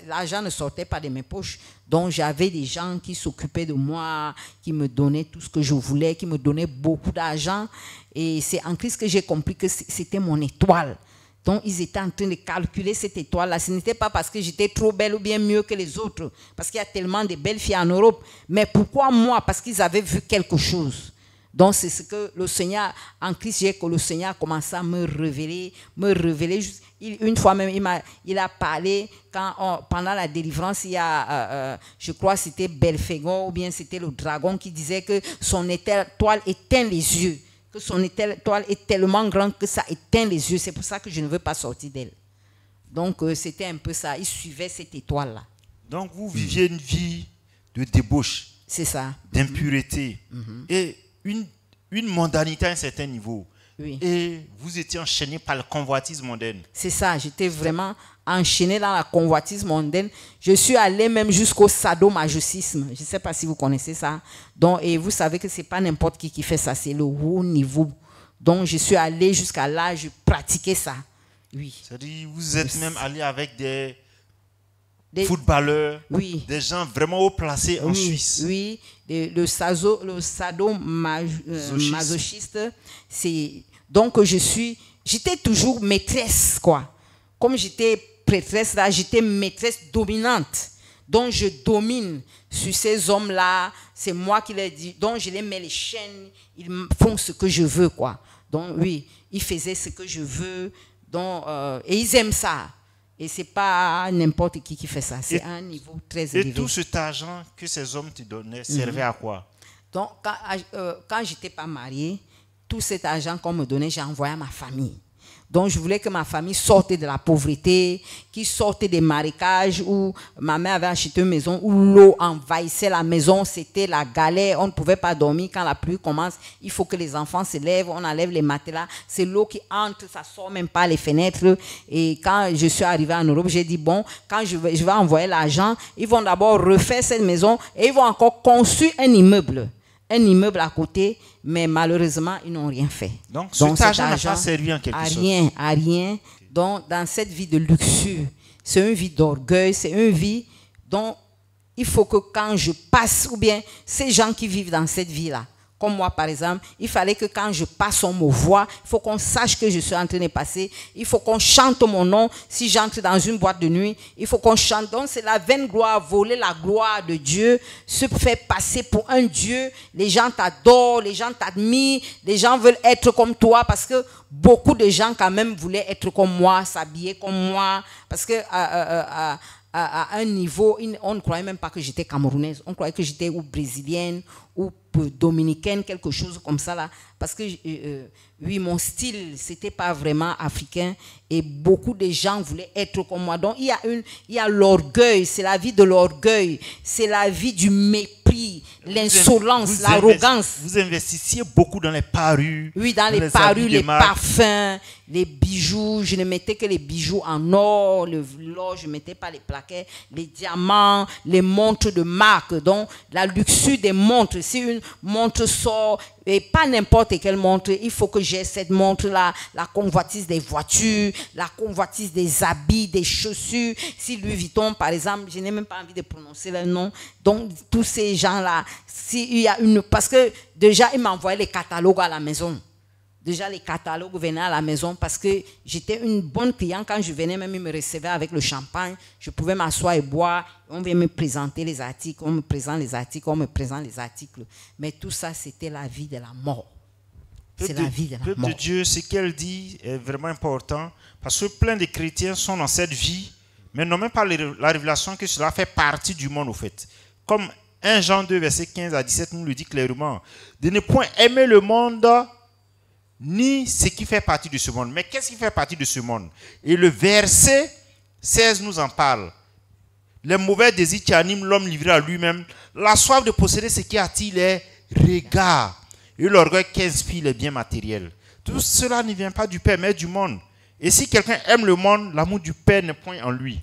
l'argent ne sortait pas de mes poches. Donc j'avais des gens qui s'occupaient de moi, qui me donnaient tout ce que je voulais, qui me donnaient beaucoup d'argent. Et c'est en Christ que j'ai compris que c'était mon étoile. Donc, ils étaient en train de calculer cette étoile-là. Ce n'était pas parce que j'étais trop belle ou bien mieux que les autres, parce qu'il y a tellement de belles filles en Europe. Mais pourquoi moi? Parce qu'ils avaient vu quelque chose. Donc, c'est ce que le Seigneur, en Christ, que le Seigneur a commencé à me révéler. Une fois même, il a parlé, pendant la délivrance, il y a, je crois que c'était Belphégor, ou bien c'était le dragon qui disait que son étoile éteint les yeux. Que son étoile est tellement grande que ça éteint les yeux. C'est pour ça que je ne veux pas sortir d'elle. Donc, c'était un peu ça. Il suivait cette étoile-là. Donc, vous viviez une vie de débauche. C'est ça. D'impureté. Et une mondanité à un certain niveau. Oui. Et vous étiez enchaîné par la convoitise mondaine. C'est ça. J'étais vraiment enchaîné dans la convoitise mondaine. Je suis allé même jusqu'au sadomasochisme. Je ne sais pas si vous connaissez ça. Donc, et vous savez que ce n'est pas n'importe qui fait ça. C'est le haut niveau. Donc, je suis allé jusqu'à là. Je pratiquais ça. Oui. C'est-à-dire, vous êtes même allé avec des footballeurs, oui. Des gens vraiment haut placés en Suisse. Oui, le sadomasochiste, c'est... Donc, j'étais toujours maîtresse, quoi. Comme j'étais prêtresse, là, j'étais maîtresse dominante. Donc, je domine sur ces hommes-là. C'est moi qui les dis. Donc, je les mets les chaînes. Ils font ce que je veux, quoi. Donc, oui, ils faisaient ce que je veux. Donc, et ils aiment ça. Et ce n'est pas n'importe qui fait ça. C'est à un niveau très élevé. Et tout cet argent que ces hommes te donnaient servait à quoi? Donc, quand je n'étais pas mariée, tout cet argent qu'on me donnait, j'ai envoyé à ma famille. Donc, je voulais que ma famille sorte de la pauvreté, qu'ils sortent des marécages où ma mère avait acheté une maison où l'eau envahissait la maison. C'était la galère. On ne pouvait pas dormir quand la pluie commence. Il faut que les enfants se lèvent. On enlève les matelas. C'est l'eau qui entre. Ça ne sort même pas les fenêtres. Et quand je suis arrivée en Europe, j'ai dit, bon, quand je vais envoyer l'argent, ils vont d'abord refaire cette maison et ils vont encore construire un immeuble. Un immeuble à côté, mais malheureusement, ils n'ont rien fait. Donc cet argent n'a pas servi en quelque sorte. À rien. Donc, dans cette vie de luxure, c'est une vie d'orgueil, c'est une vie dont il faut que quand je passe, ou bien ces gens qui vivent dans cette vie-là, comme moi par exemple, il fallait que quand je passe, on me voit, il faut qu'on sache que je suis en train de passer, il faut qu'on chante mon nom. Si j'entre dans une boîte de nuit, il faut qu'on chante. Donc c'est la vaine gloire, voler la gloire de Dieu, se faire passer pour un Dieu. Les gens t'adorent, les gens t'admirent, les gens veulent être comme toi parce que beaucoup de gens quand même voulaient être comme moi, s'habiller comme moi, parce que à un niveau, on ne croyait même pas que j'étais camerounaise, on croyait que j'étais ou brésilienne ou dominicaine, quelque chose comme ça là, parce que oui, mon style, c'était pas vraiment africain et beaucoup de gens voulaient être comme moi. Donc il y a l'orgueil, c'est la vie de l'orgueil, c'est la vie du mépris, l'insolence, l'arrogance. Vous investissiez beaucoup dans les parures. Oui, dans les parures, les parfums, les bijoux. Je ne mettais que les bijoux en or, l'or, je ne mettais pas les plaquettes, les diamants, les montres de marque. Donc la luxure des montres, si une montre sort, et pas n'importe quelle montre, il faut que j'ai cette montre-là, la convoitise des voitures, la convoitise des habits, des chaussures. Si Louis Vuitton, par exemple, je n'ai même pas envie de prononcer le nom. Donc, tous ces gens-là, s'il y a parce que déjà, ils m'envoyaient les catalogues à la maison. Déjà, les catalogues venaient à la maison parce que j'étais une bonne cliente. Quand je venais, même, ils me recevaient avec le champagne. Je pouvais m'asseoir et boire. On vient me présenter les articles. On me présente les articles. On me présente les articles. Mais tout ça, c'était la vie de la mort. C'est la vie de la mort. Peuple de Dieu, ce qu'elle dit est vraiment important parce que plein de chrétiens sont dans cette vie, mais n'ont même pas la révélation que cela fait partie du monde, au fait. Comme 1 Jean 2, verset 15 à 17 nous le dit clairement. De ne point aimer le monde, ni ce qui fait partie de ce monde. Mais qu'est-ce qui fait partie de ce monde? Et le verset 16 nous en parle. Les mauvais désirs qui animent l'homme livré à lui-même, la soif de posséder ce qui attire les regards, et l'orgueil qui inspire les biens matériels. Tout cela ne vient pas du Père, mais du monde. Et si quelqu'un aime le monde, l'amour du Père n'est point en lui.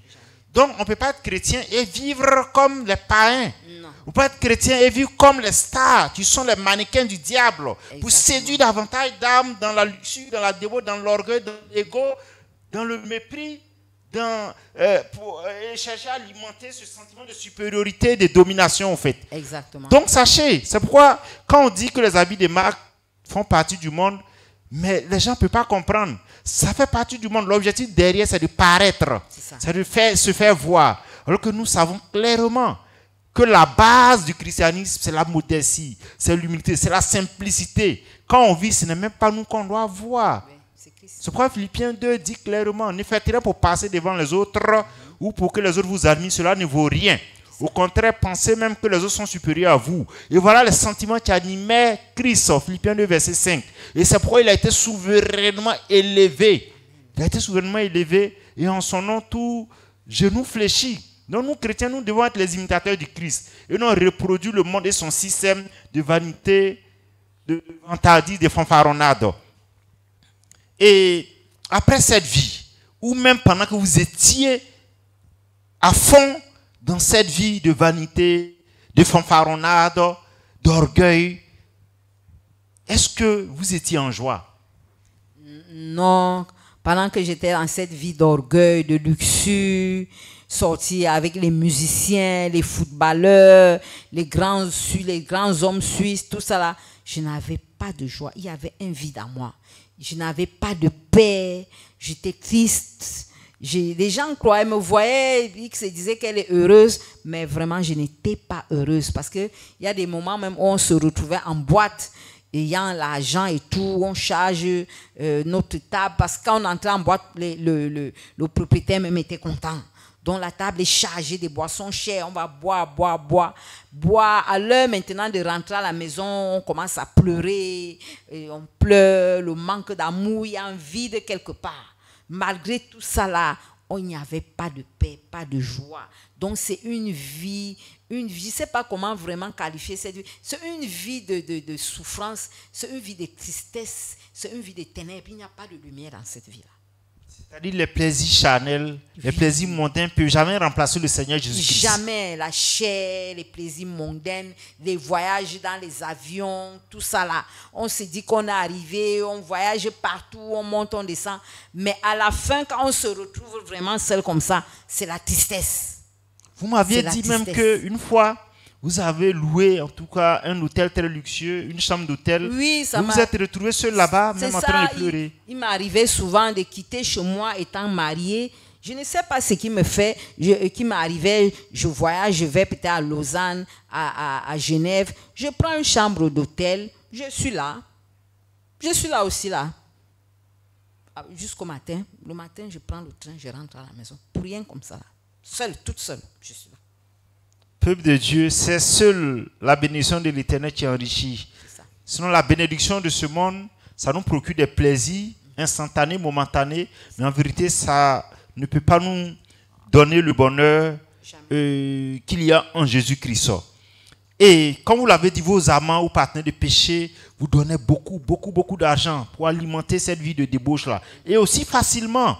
Donc, on ne peut pas être chrétien et vivre comme les païens. Non. On peut être chrétien et vivre comme les stars, qui sont les mannequins du diable, pour séduire davantage d'âmes dans la luxure, dans la dévote, dans l'orgueil, dans l'ego, dans le mépris pour chercher à alimenter ce sentiment de supériorité, de domination en fait. Exactement. Donc sachez, c'est pourquoi quand on dit que les habits de marque font partie du monde, mais les gens ne peuvent pas comprendre. Ça fait partie du monde. L'objectif derrière, c'est de paraître. C'est de se faire voir. Alors que nous savons clairement que la base du christianisme, c'est la modestie, c'est l'humilité, c'est la simplicité. Quand on vit, ce n'est même pas nous qu'on doit voir. Oui, c'est Christ. C'est pourquoi Philippiens 2 dit clairement, ne faites rien pour passer devant les autres ou pour que les autres vous admirent, cela ne vaut rien. Au contraire, pensez même que les autres sont supérieurs à vous. Et voilà les sentiments qui animaient Christ, Philippiens 2, verset 5. Et c'est pourquoi il a été souverainement élevé. Il a été souverainement élevé et en son nom, tout genou fléchit. Donc nous, chrétiens, nous devons être les imitateurs du Christ. Et nous reproduire le monde et son système de vanité, de vantardise, de fanfaronnade. Et après cette vie, ou même pendant que vous étiez à fond dans cette vie de vanité, de fanfaronnade, d'orgueil, est-ce que vous étiez en joie? Non, pendant que j'étais dans cette vie d'orgueil, de luxure, sorti avec les musiciens, les footballeurs, les grands hommes suisses, tout ça là, je n'avais pas de joie. Il y avait un vide en moi. Je n'avais pas de paix. J'étais triste. Les gens me voyaient, ils se disaient qu'elle est heureuse, mais vraiment, je n'étais pas heureuse parce qu'il y a des moments même où on se retrouvait en boîte, ayant l'argent et tout, on charge notre table parce que quand on entrait en boîte, le propriétaire même était content. Donc la table est chargée des boissons chères, on va boire. À l'heure maintenant de rentrer à la maison, on commence à pleurer, et on pleure, le manque d'amour, il y a un vide quelque part. Malgré tout ça là, il n'y avait pas de paix, pas de joie. Donc c'est une vie, je ne sais pas comment vraiment qualifier cette vie. C'est une vie de souffrance, c'est une vie de tristesse, c'est une vie de ténèbres. Il n'y a pas de lumière dans cette vie-là. C'est-à-dire les plaisirs charnels, les plaisirs mondains ne peuvent jamais remplacer le Seigneur Jésus-Christ. Jamais. La chair, les plaisirs mondains, les voyages dans les avions, tout ça là. On se dit qu'on est arrivé, on voyage partout, on monte, on descend. Mais à la fin, quand on se retrouve vraiment seul comme ça, c'est la tristesse. Vous m'aviez dit même qu'une fois, vous avez loué en tout cas un hôtel très luxueux, une chambre d'hôtel. Oui, ça vous vous êtes retrouvé seul là-bas, même en train de pleurer. Il m'arrivait souvent de quitter chez moi étant mariée. Je ne sais pas ce qui me fait, qui m'arrivait, je voyage, je vais peut-être à Lausanne, à Genève. Je prends une chambre d'hôtel, je suis là. Je suis là aussi là. Jusqu'au matin. Le matin, je prends le train, je rentre à la maison. Pour rien comme ça là. Seule, toute seule, je suis là. Peuple de Dieu, c'est seule la bénédiction de l'Éternel qui enrichit. Sinon, la bénédiction de ce monde, ça nous procure des plaisirs instantanés, momentanés, mais en vérité, ça ne peut pas nous donner le bonheur qu'il y a en Jésus-Christ. Et comme vous l'avez dit, vos amants ou partenaires de péché vous donnez beaucoup d'argent pour alimenter cette vie de débauche-là. Et aussi facilement.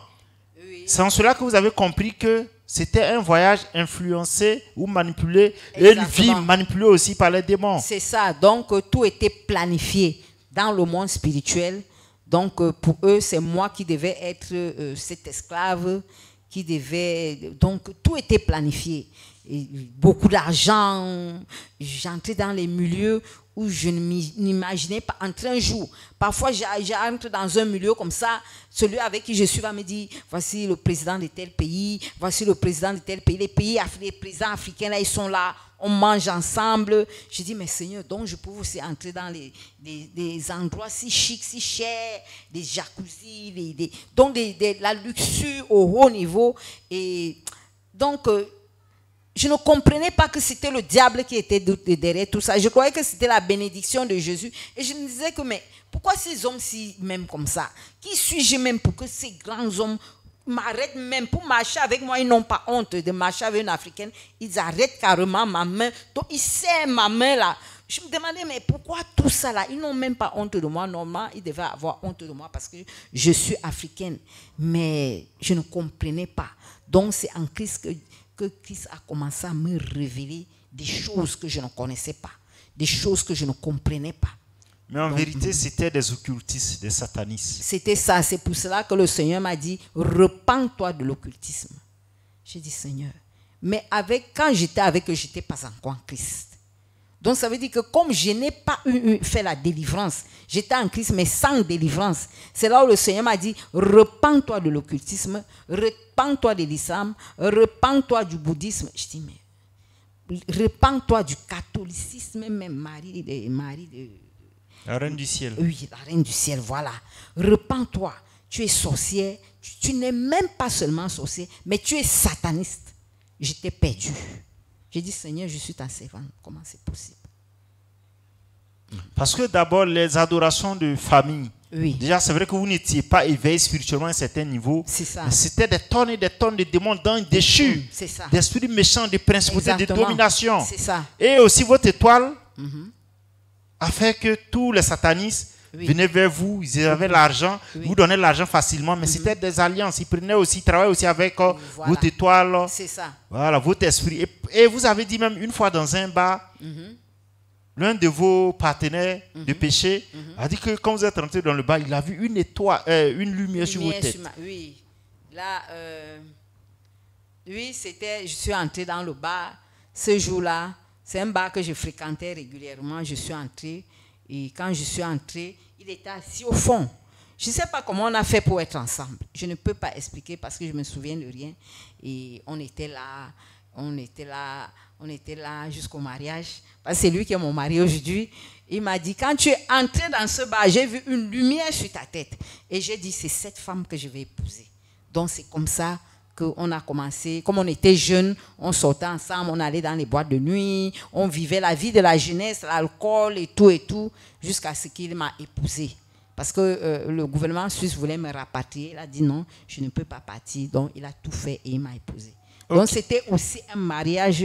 C'est en cela que vous avez compris que c'était un voyage influencé ou manipulé. Exactement. Et une vie manipulée aussi par les démons. C'est ça. Donc, tout était planifié dans le monde spirituel. Donc, pour eux, c'est moi qui devais être cet esclave, qui devait... Donc, tout était planifié. Et beaucoup d'argent. J'entrais dans les milieux où je ne m'imaginais pas entrer un jour. Parfois, j'entre dans un milieu comme ça, celui avec qui je suis va me dire, voici le président de tel pays, voici le président de tel pays, les présidents africains, là, ils sont là, on mange ensemble. Je dis, mais Seigneur, donc je peux aussi entrer dans des endroits si chics, si chers, des jacuzzis, donc la luxure au haut niveau. Et donc... je ne comprenais pas que c'était le diable qui était derrière tout ça. Je croyais que c'était la bénédiction de Jésus. Et je me disais que, mais pourquoi ces hommes si même comme ça? Qui suis-je même pour que ces grands hommes m'arrêtent même pour marcher avec moi? Ils n'ont pas honte de marcher avec une Africaine. Ils arrêtent carrément ma main. Donc, ils serrent ma main là. Je me demandais, mais pourquoi tout ça là? Ils n'ont même pas honte de moi. Normalement, ils devaient avoir honte de moi parce que je suis africaine. Mais je ne comprenais pas. Donc, c'est en Christ que Christ a commencé à me révéler des choses que je ne connaissais pas, des choses que je ne comprenais pas. Mais en vérité, c'était des occultistes, des satanistes. C'était ça. C'est pour cela que le Seigneur m'a dit, repens-toi de l'occultisme. J'ai dit, Seigneur. Mais quand j'étais avec eux, je n'étais pas encore en Christ. Donc ça veut dire que comme je n'ai pas fait la délivrance, j'étais en Christ mais sans délivrance. C'est là où le Seigneur m'a dit, repens-toi de l'occultisme, repens-toi de l'islam, repens-toi du bouddhisme. Je dis, mais repens-toi du catholicisme, même Marie de La reine du ciel. oui, la reine du ciel, voilà. Repens-toi, tu es sorcière, tu n'es même pas seulement sorcière, mais tu es sataniste. J'étais perdu. J'ai dit, Seigneur, je suis ta servante. Comment c'est possible? Parce que d'abord, les adorations de famille. Oui. Déjà, c'est vrai que vous n'étiez pas éveillé spirituellement à un certain niveau. C'est ça. Mais c'était des tonnes et des tonnes de démons déchus. C'est ça. D'esprits méchants, de principautés, de Exactement. domination. C'est ça. Et aussi, votre étoile a fait que tous les satanistes Oui. venaient vers vous. Ils avaient l'argent. Oui. Vous donnaient l'argent facilement. Mais c'était des alliances. Ils prenaient aussi, ils travaillaient aussi avec Voilà. votre étoile. C'est ça. Voilà, votre esprit. Et vous avez dit même une fois dans un bar, l'un de vos partenaires de péché a dit que quand vous êtes rentré dans le bar, il a vu une étoile, une lumière sur vos têtes. Oui. Là, oui, je suis entrée dans le bar. Ce jour-là, c'est un bar que je fréquentais régulièrement. Je suis entrée. Et quand je suis entrée, il était assis au fond. Je ne sais pas comment on a fait pour être ensemble. Je ne peux pas expliquer parce que je ne me souviens de rien. Et on était là jusqu'au mariage. Parce que c'est lui qui est mon mari aujourd'hui. Il m'a dit, quand tu es entré dans ce bar, j'ai vu une lumière sur ta tête. Et j'ai dit, c'est cette femme que je vais épouser. Donc c'est comme ça qu'on a commencé. Comme on était jeunes, on sortait ensemble, on allait dans les boîtes de nuit, on vivait la vie de la jeunesse, l'alcool et tout, jusqu'à ce qu'il m'a épousée. Parce que le gouvernement suisse voulait me rapatrier. Il a dit non, je ne peux pas partir. Donc il a tout fait et il m'a épousée. Okay. Donc c'était aussi un mariage.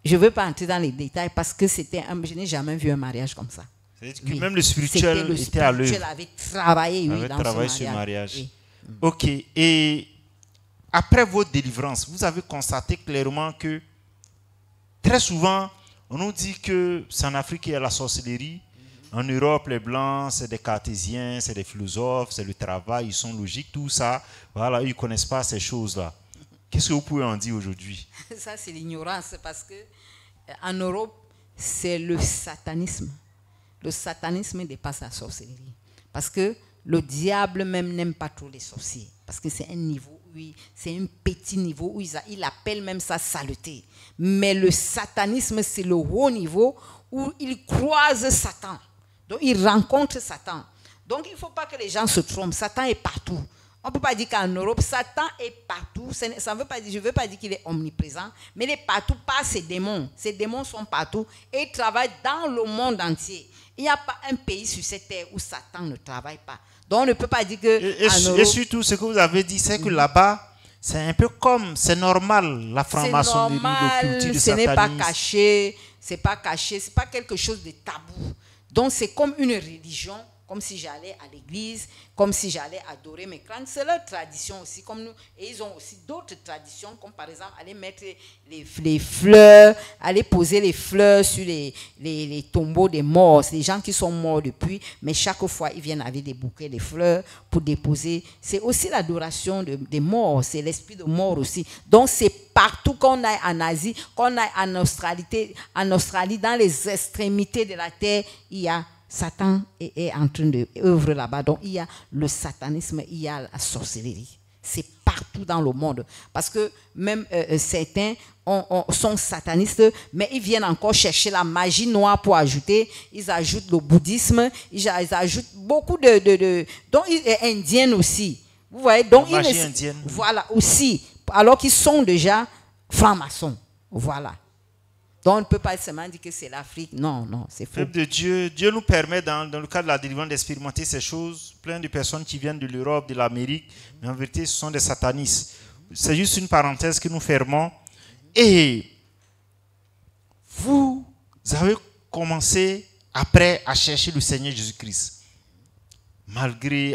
Je ne veux pas entrer dans les détails parce que je n'ai jamais vu un mariage comme ça. C'est-à-dire que même le spirituel était à l'œuvre. Le spirituel avait travaillé, dans ce mariage. Oui. Ok. Et après votre délivrance, vous avez constaté clairement que très souvent, on nous dit que c'est en Afrique qu'il y a la sorcellerie. En Europe, les Blancs, c'est des cartésiens, c'est des philosophes, c'est le travail, ils sont logiques, tout ça. Voilà, ils ne connaissent pas ces choses-là. Qu'est-ce que vous pouvez en dire aujourd'hui? Ça, c'est l'ignorance parce que en Europe, c'est le satanisme. Le satanisme dépasse la sorcellerie. Parce que le diable même n'aime pas trop les sorciers. Parce que c'est un niveau, oui, c'est un petit niveau où il appelle même ça saleté. Mais le satanisme, c'est le haut niveau où il croise Satan. Donc, il rencontre Satan. Donc, il ne faut pas que les gens se trompent. Satan est partout. On ne peut pas dire qu'en Europe, Satan est partout. Ça ne veut pas dire, je ne veux pas dire qu'il est omniprésent, mais il est partout par ses démons. Ses démons sont partout et ils travaillent dans le monde entier. Il n'y a pas un pays sur cette terre où Satan ne travaille pas. Donc, on ne peut pas dire que... Et surtout, ce que vous avez dit, c'est que là-bas, c'est un peu comme... C'est normal, la franc-maçonnerie, l'occultisme, le satanisme. Ce n'est pas caché. C'est pas caché. Ce n'est pas quelque chose de tabou. Donc, c'est comme une religion, comme si j'allais à l'église, comme si j'allais adorer mes crânes. C'est leur tradition aussi, comme nous. Et ils ont aussi d'autres traditions, comme par exemple aller mettre les fleurs, aller poser les fleurs sur les tombeaux des morts. C'est des gens qui sont morts depuis, mais chaque fois, ils viennent avec des bouquets de fleurs pour déposer. C'est aussi l'adoration des morts, c'est l'esprit de mort aussi. Donc, c'est partout qu'on aille en Asie, qu'on aille en Australie, dans les extrémités de la terre, il y a Satan est en train d'œuvrer là-bas. Donc, il y a le satanisme, il y a la sorcellerie. C'est partout dans le monde. Parce que même certains sont satanistes, mais ils viennent encore chercher la magie noire pour ajouter. Ils ajoutent le bouddhisme, ils ajoutent beaucoup de donc, indiennes aussi. Vous voyez? Donc, la magie indienne. Voilà, aussi. Alors qu'ils sont déjà francs-maçons. Voilà. Donc, on ne peut pas seulement dire que c'est l'Afrique. Non, c'est faux. Peuple de Dieu, Dieu nous permet, dans le cadre de la délivrance, d'expérimenter ces choses. Plein de personnes qui viennent de l'Europe, de l'Amérique, mais en vérité, ce sont des satanistes. C'est juste une parenthèse que nous fermons. Et vous avez commencé après à chercher le Seigneur Jésus-Christ.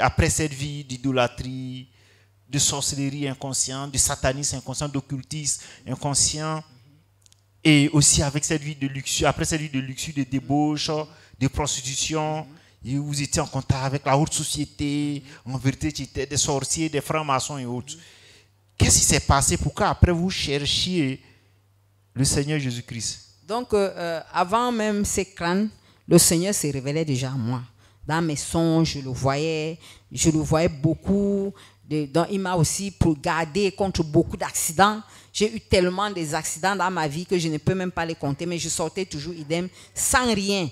Après cette vie d'idolâtrie, de sorcellerie inconsciente, de satanisme inconscient, d'occultisme inconscient, et aussi avec cette vie de luxure, après cette vie de luxure, de débauche, de prostitution, Et vous étiez en contact avec la haute société. En vérité, tu étais des sorciers, des francs-maçons et autres. Qu'est-ce qui s'est passé pour qu'après vous cherchiez le Seigneur Jésus-Christ? Donc, avant même ces crânes, le Seigneur se révélait déjà à moi. Dans mes songes, je le voyais beaucoup. Donc, il m'a aussi gardé contre beaucoup d'accidents. J'ai eu tellement des accidents dans ma vie que je ne peux même pas les compter, mais je sortais toujours idem, sans rien.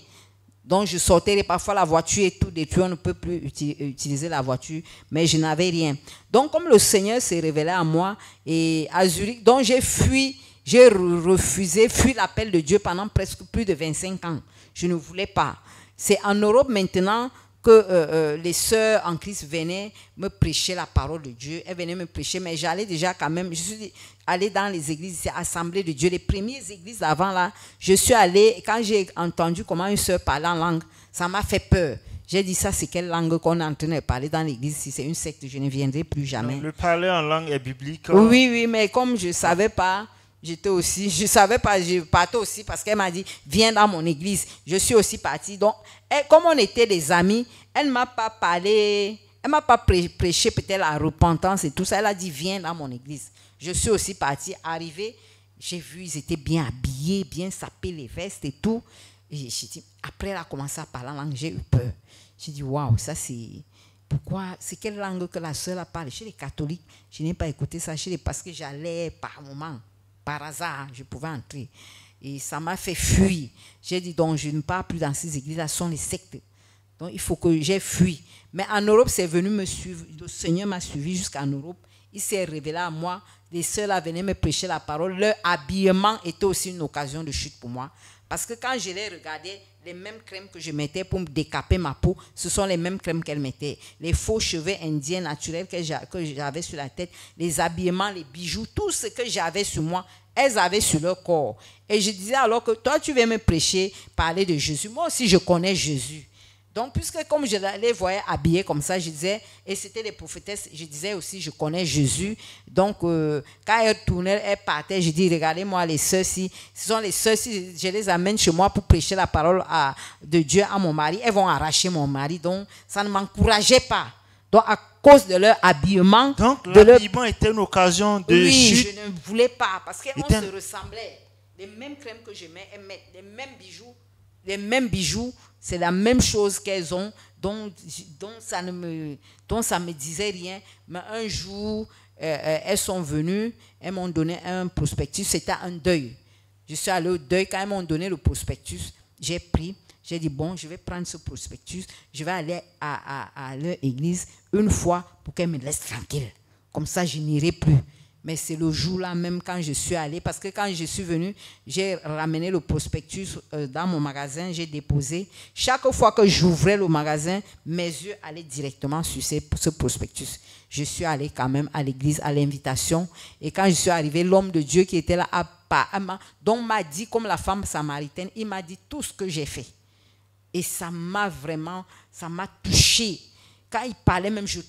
Donc, je sortais et parfois la voiture est tout détruite, on ne peut plus utiliser la voiture, mais je n'avais rien. Donc, comme le Seigneur s'est révélé à moi, et à Zurich, donc j'ai fui, j'ai refusé, fui l'appel de Dieu pendant presque plus de 25 ans. Je ne voulais pas. C'est en Europe maintenant que les sœurs en Christ venaient me prêcher la parole de Dieu. Elles venaient me prêcher, mais j'allais déjà quand même, je suis allée dans les églises, assemblées de Dieu, les premières églises avant là, je suis allée, quand j'ai entendu comment une sœur parlait en langue, ça m'a fait peur. J'ai dit, ça c'est quelle langue qu'on est en train de parler dans l'église? Si c'est une secte, je ne viendrai plus jamais. Donc, le parler en langue est biblique. Oui, mais comme je ne savais pas, je partais aussi parce qu'elle m'a dit, viens dans mon église. Je suis aussi partie. Donc, comme on était des amis, elle ne m'a pas parlé, elle ne m'a pas prêché peut-être la repentance et tout ça. Elle a dit, viens dans mon église. Je suis aussi partie. Arrivée, j'ai vu, ils étaient bien habillés, bien sapés les vestes et tout. Et j'ai dit, après elle a commencé à parler en langue, j'ai eu peur. J'ai dit, waouh, ça c'est... Pourquoi? C'est quelle langue que la sœur a parlé? Chez les catholiques, je n'ai pas écouté ça. Parce que j'allais par moment. Par hasard, je pouvais entrer. Et ça m'a fait fuir. J'ai dit, donc, je ne pars plus dans ces églises-là, ce sont les sectes. Donc, il faut que j'ai fui. Mais en Europe, c'est venu me suivre. Le Seigneur m'a suivi jusqu'en Europe. Il s'est révélé à moi. Les sœurs là venaient me prêcher la parole. Leur habillement était aussi une occasion de chute pour moi. Parce que quand je les regardais, les mêmes crèmes que je mettais pour me décaper ma peau, ce sont les mêmes crèmes qu'elles mettaient. Les faux cheveux indiens naturels que j'avais sur la tête, les habillements, les bijoux, tout ce que j'avais sur moi, elles avaient sur leur corps. Et je disais alors que toi, tu viens me prêcher, parler de Jésus. Moi aussi, je connais Jésus. Donc, puisque comme je les voyais habillés comme ça, je disais, et c'était les prophétesses, je disais aussi, je connais Jésus. Donc, quand elles tournaient, elles partaient, je dis, regardez-moi les sœurs, si ce sont les sœurs, si je les amène chez moi pour prêcher la parole de Dieu à mon mari, elles vont arracher mon mari. Donc, ça ne m'encourageait pas. Donc, à cause de leur habillement... Donc, l'habillement était une occasion de oui, chute. je ne voulais pas, parce qu'on se ressemblait. Les mêmes crèmes que je mets, elles mettent les mêmes bijoux, c'est la même chose qu'elles ont, dont ça me disait rien. Mais un jour, elles sont venues, elles m'ont donné un prospectus, c'était un deuil. Je suis allée au deuil, quand elles m'ont donné le prospectus, j'ai pris, j'ai dit, bon, je vais prendre ce prospectus, je vais aller à leur église une fois pour qu'elles me laissent tranquille. Comme ça, je n'irai plus. Mais c'est le jour-là même quand je suis allée, parce que quand je suis venue, j'ai ramené le prospectus dans mon magasin, j'ai déposé. Chaque fois que j'ouvrais le magasin, mes yeux allaient directement sur ce prospectus. Je suis allée quand même à l'église, à l'invitation. Et quand je suis arrivée, l'homme de Dieu qui était là, donc m'a dit, comme la femme samaritaine, il m'a dit tout ce que j'ai fait. Et ça m'a touchée. Quand il parlait même, je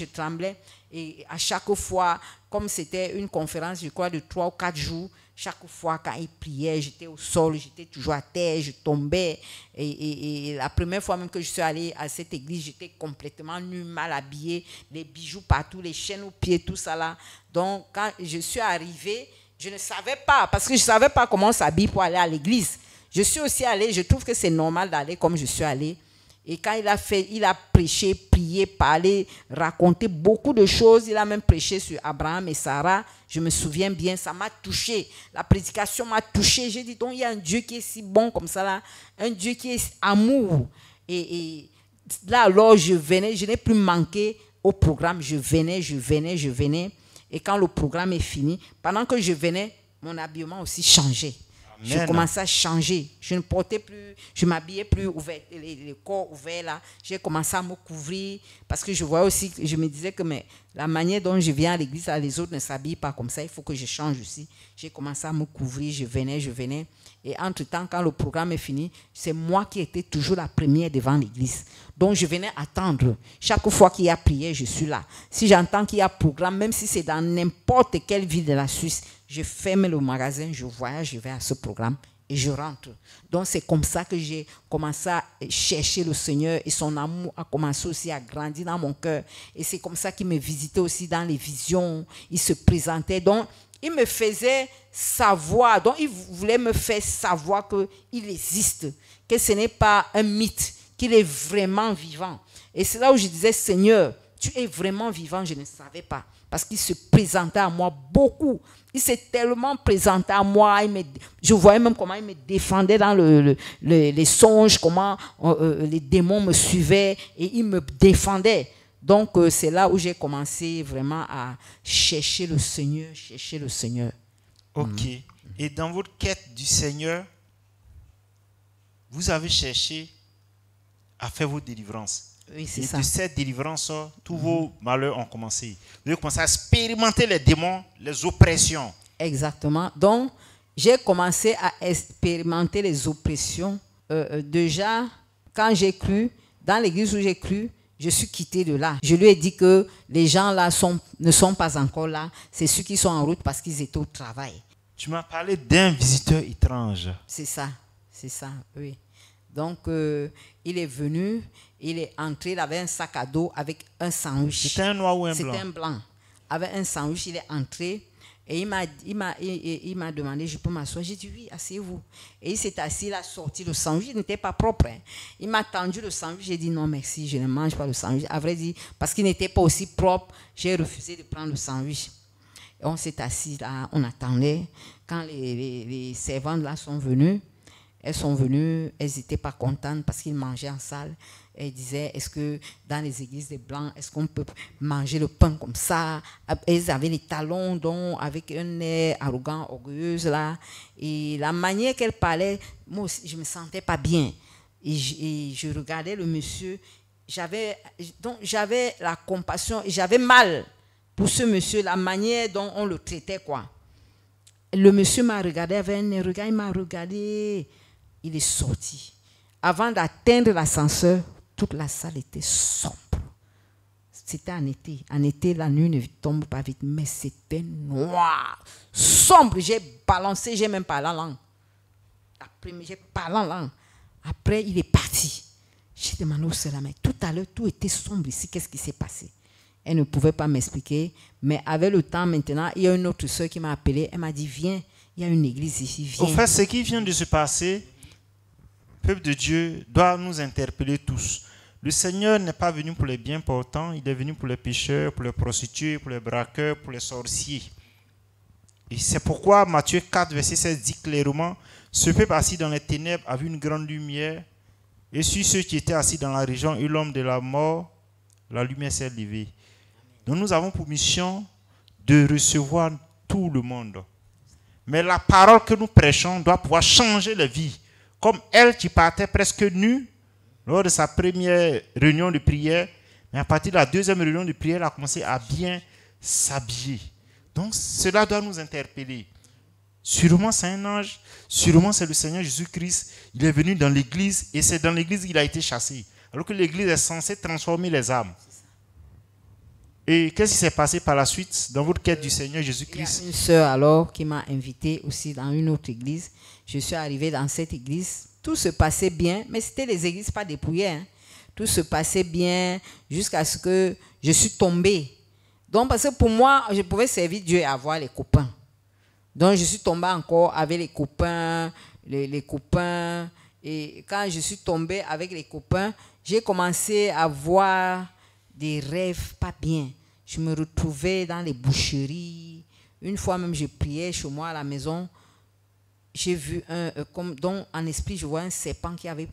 tremblais. Et à chaque fois, comme c'était une conférence, je crois, de 3 ou 4 jours, chaque fois quand il priait, j'étais au sol, j'étais toujours à terre, je tombais. Et la première fois même que je suis allée à cette église, j'étais complètement nue, mal habillée, les bijoux partout, les chaînes aux pieds, tout ça là. Donc, quand je suis arrivée, je ne savais pas, parce que je ne savais pas comment on s'habille pour aller à l'église. Je suis aussi allée, je trouve que c'est normal d'aller comme je suis allée. Et quand il a prêché, prié, parlé, raconté beaucoup de choses. Il a même prêché sur Abraham et Sarah. Je me souviens bien, ça m'a touché. La prédication m'a touché. J'ai dit, donc il y a un Dieu qui est si bon comme ça là. Un Dieu qui est amour. Et là alors je venais, je n'ai plus manqué au programme. Je venais. Et quand le programme est fini, pendant que je venais, mon habillement aussi changeait. Je commençais à changer. Je ne portais plus, je m'habillais plus ouvert, les corps ouverts là. J'ai commencé à me couvrir parce que je voyais aussi, je me disais que mais, la manière dont je viens à l'église, les autres ne s'habillent pas comme ça. Il faut que je change aussi. J'ai commencé à me couvrir, je venais. Et entre-temps, quand le programme est fini, c'est moi qui étais toujours la première devant l'église. Donc, je venais attendre. Chaque fois qu'il y a prière, je suis là. Si j'entends qu'il y a programme, même si c'est dans n'importe quelle ville de la Suisse, je ferme le magasin, je voyage, je vais à ce programme et je rentre. Donc c'est comme ça que j'ai commencé à chercher le Seigneur et son amour a commencé aussi à grandir dans mon cœur. Et c'est comme ça qu'il me visitait aussi dans les visions. Il se présentait. Donc il me faisait savoir, donc il voulait me faire savoir qu'il existe, que ce n'est pas un mythe, qu'il est vraiment vivant. Et c'est là où je disais, Seigneur, tu es vraiment vivant, je ne savais pas. Parce qu'il se présentait à moi beaucoup. Il s'est tellement présenté à moi. Je voyais même comment il me défendait dans les songes, comment les démons me suivaient et il me défendait. Donc, c'est là où j'ai commencé vraiment à chercher le Seigneur. Ok. Et dans votre quête du Seigneur, vous avez cherché à faire vos délivrances. Oui, c'est et ça. de cette délivrance, tous vos malheurs ont commencé. Vous avez commencé à expérimenter les démons, les oppressions. Exactement. Donc, j'ai commencé à expérimenter les oppressions. Déjà, quand j'ai cru, dans l'église où j'ai cru, je suis quitté de là. Je lui ai dit que les gens là ne sont pas encore là. C'est ceux qui sont en route parce qu'ils étaient au travail. Tu m'as parlé d'un visiteur étrange. C'est ça, oui. Donc, il est venu, il est entré, il avait un sac à dos avec un sandwich. C'était un noir ou un blanc? C'était un blanc. Avec un sandwich, il est entré et il m'a demandé, je peux m'asseoir? J'ai dit oui, asseyez-vous. Et il s'est assis, il a sorti le sandwich, il n'était pas propre. Hein. Il m'a tendu le sandwich, j'ai dit non merci, je ne mange pas le sandwich. À vrai dire, parce qu'il n'était pas aussi propre, j'ai refusé de prendre le sandwich. Et on s'est assis là, on attendait. Quand les servantes là sont venues, elles n'étaient pas contentes parce qu'ils mangeaient en salle. Elles disaient, est-ce que dans les églises des Blancs, est-ce qu'on peut manger le pain comme ça? Elles avaient les talons, donc avec un air arrogant, orgueilleuse là. Et la manière qu'elles parlaient, moi aussi, je ne me sentais pas bien. Et je regardais le monsieur. J'avais la compassion et j'avais mal pour ce monsieur, la manière dont on le traitait, quoi. Le monsieur m'a regardé avec un regard, il m'a regardé. Il est sorti. Avant d'atteindre l'ascenseur, toute la salle était sombre. C'était en été. En été, la nuit ne tombe pas vite, mais c'était noir, sombre. J'ai balancé, j'ai même parlé en langue. Après, j'ai parlé en langue. Après, il est parti. J'ai demandé au seul mec. Tout à l'heure, tout était sombre ici. Qu'est-ce qui s'est passé? Elle ne pouvait pas m'expliquer. Mais avec le temps, maintenant, il y a une autre soeur qui m'a appelé. Elle m'a dit, viens, il y a une église ici, viens. Au fait, ce qui vient de se passer, le peuple de Dieu doit nous interpeller tous. Le Seigneur n'est pas venu pour les bien portants, il est venu pour les pécheurs, pour les prostituées, pour les braqueurs, pour les sorciers. Et c'est pourquoi Matthieu 4, verset 16 dit clairement, ce peuple assis dans les ténèbres a vu une grande lumière, et sur ceux qui étaient assis dans la région et l'homme de la mort, la lumière s'est levée. Donc nous avons pour mission de recevoir tout le monde. Mais la parole que nous prêchons doit pouvoir changer les vies. Comme elle qui partait presque nue lors de sa première réunion de prière, mais à partir de la deuxième réunion de prière, elle a commencé à bien s'habiller. Donc cela doit nous interpeller. Sûrement c'est un ange, sûrement c'est le Seigneur Jésus-Christ. Il est venu dans l'église et c'est dans l'église qu'il a été chassé. Alors que l'église est censée transformer les âmes. Et qu'est-ce qui s'est passé par la suite dans votre quête du Seigneur Jésus-Christ? Il y a une sœur alors qui m'a invité aussi dans une autre église. Je suis arrivé dans cette église. Tout se passait bien, mais c'était les églises pas dépouillées. Hein. Tout se passait bien jusqu'à ce que je suis tombée. Donc parce que pour moi, je pouvais servir Dieu et avoir les copains. Donc je suis tombée encore avec les copains, les copains. Et quand je suis tombée avec les copains, j'ai commencé à voir des rêves pas bien. Je me retrouvais dans les boucheries. Une fois même, je priais chez moi à la maison. J'ai vu donc en esprit, je vois un serpent qui avait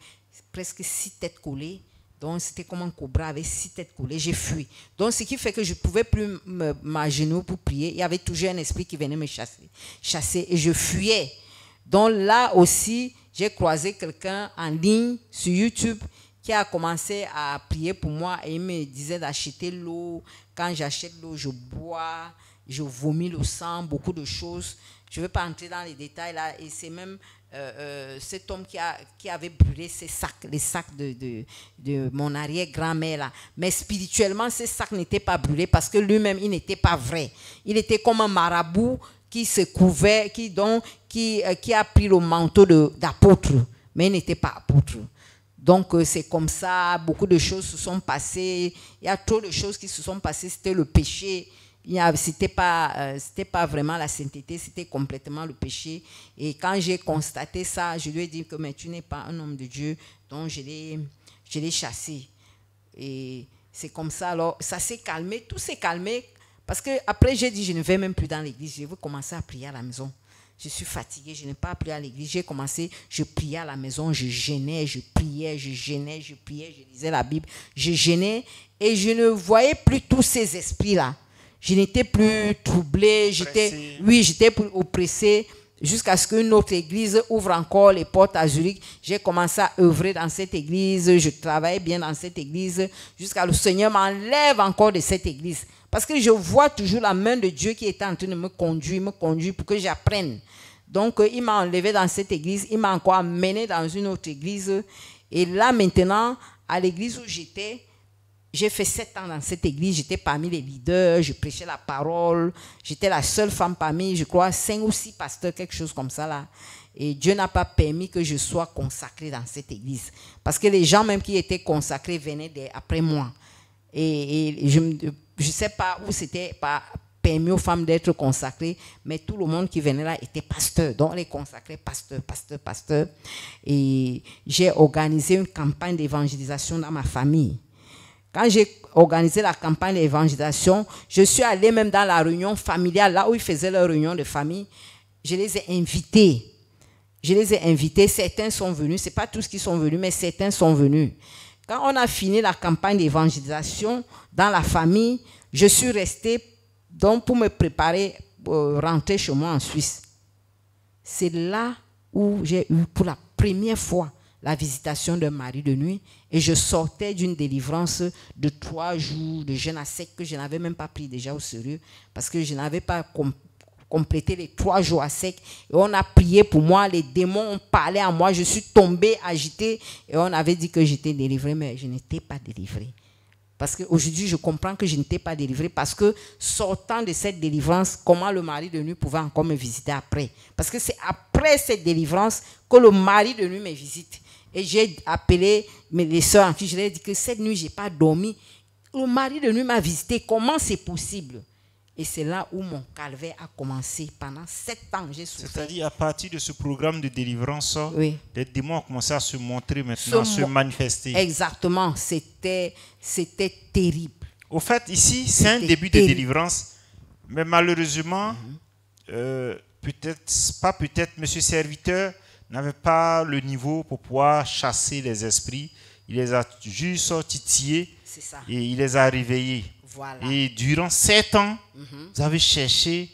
presque 6 têtes collées. Donc c'était comme un cobra avec 6 têtes collées. J'ai fui. Donc ce qui fait que je ne pouvais plus m'agenouiller pour prier. Il y avait toujours un esprit qui venait me chasser et je fuyais. Donc là aussi, j'ai croisé quelqu'un en ligne sur YouTube qui a commencé à prier pour moi et il me disait d'acheter l'eau. Quand j'achète l'eau, je bois, je vomis le sang, beaucoup de choses. Je ne vais pas entrer dans les détails là. Et c'est même cet homme qui avait brûlé les sacs de mon arrière-grand-mère là. Mais spirituellement, ces sacs n'étaient pas brûlés parce que lui-même, il n'était pas vrai. Il était comme un marabout qui se couvait, qui a pris le manteau d'apôtre, mais il n'était pas apôtre. Donc, c'est comme ça, beaucoup de choses se sont passées. Il y a trop de choses qui se sont passées. C'était le péché. C'était pas vraiment la sainteté, c'était complètement le péché. Et quand j'ai constaté ça, je lui ai dit que mais tu n'es pas un homme de Dieu. Donc, je l'ai chassé. Et c'est comme ça. Alors, ça s'est calmé. Tout s'est calmé. Parce que après j'ai dit, je ne vais même plus dans l'église. Je veux commencer à prier à la maison. Je suis fatiguée, je n'ai pas prié à l'église. J'ai commencé, je priais à la maison, je jeûnais, je priais, je jeûnais, je priais, je lisais la Bible, je jeûnais et je ne voyais plus tous ces esprits-là. Je n'étais plus troublée, j'étais plus oppressée jusqu'à ce qu'une autre église ouvre encore les portes à Zurich. J'ai commencé à œuvrer dans cette église, je travaillais bien dans cette église jusqu'à ce que le Seigneur m'enlève encore de cette église. Parce que je vois toujours la main de Dieu qui était en train de me conduire pour que j'apprenne. Donc, il m'a enlevé dans cette église, il m'a encore amené dans une autre église. Et là, maintenant, à l'église où j'étais, j'ai fait 7 ans dans cette église, j'étais parmi les leaders, je prêchais la parole, j'étais la seule femme parmi, je crois, 5 ou 6 pasteurs, quelque chose comme ça là. Et Dieu n'a pas permis que je sois consacrée dans cette église. Parce que les gens même qui étaient consacrés venaient après moi. Et je ne sais pas où c'était pas permis aux femmes d'être consacrées, mais tout le monde qui venait là était pasteur. Donc, on les consacrait pasteur. Et j'ai organisé une campagne d'évangélisation dans ma famille. Quand j'ai organisé la campagne d'évangélisation, je suis allée même dans la réunion familiale, là où ils faisaient leur réunion de famille. Je les ai invités. Certains sont venus. Ce n'est pas tous qui sont venus, mais certains sont venus. Quand on a fini la campagne d'évangélisation dans la famille, je suis restée donc pour me préparer pour rentrer chez moi en Suisse. C'est là où j'ai eu pour la première fois la visitation d'un mari de nuit et je sortais d'une délivrance de 3 jours de jeûne à sec que je n'avais même pas pris déjà au sérieux parce que je n'avais pas complété les 3 jours à sec et on a prié pour moi, les démons ont parlé à moi, je suis tombée, agitée et on avait dit que j'étais délivrée mais je n'étais pas délivrée. Parce qu'aujourd'hui, je comprends que je n'étais pas délivrée parce que sortant de cette délivrance, comment le mari de nuit pouvait encore me visiter après? Parce que c'est après cette délivrance que le mari de nuit me visite. Et j'ai appelé les soeurs en qui je leur ai dit que cette nuit, je n'ai pas dormi. Le mari de nuit m'a visité. Comment c'est possible? Et c'est là où mon calvaire a commencé. Pendant 7 ans, j'ai souffert. C'est-à-dire, à partir de ce programme de délivrance, oui, les démons ont commencé à se montrer maintenant, se manifester. Exactement. C'était terrible. Au fait, ici, c'est un début de délivrance. Mais malheureusement, monsieur serviteur n'avait pas le niveau pour pouvoir chasser les esprits. Il les a juste titillés et il les a réveillés. Voilà. Et durant 7 ans, vous avez cherché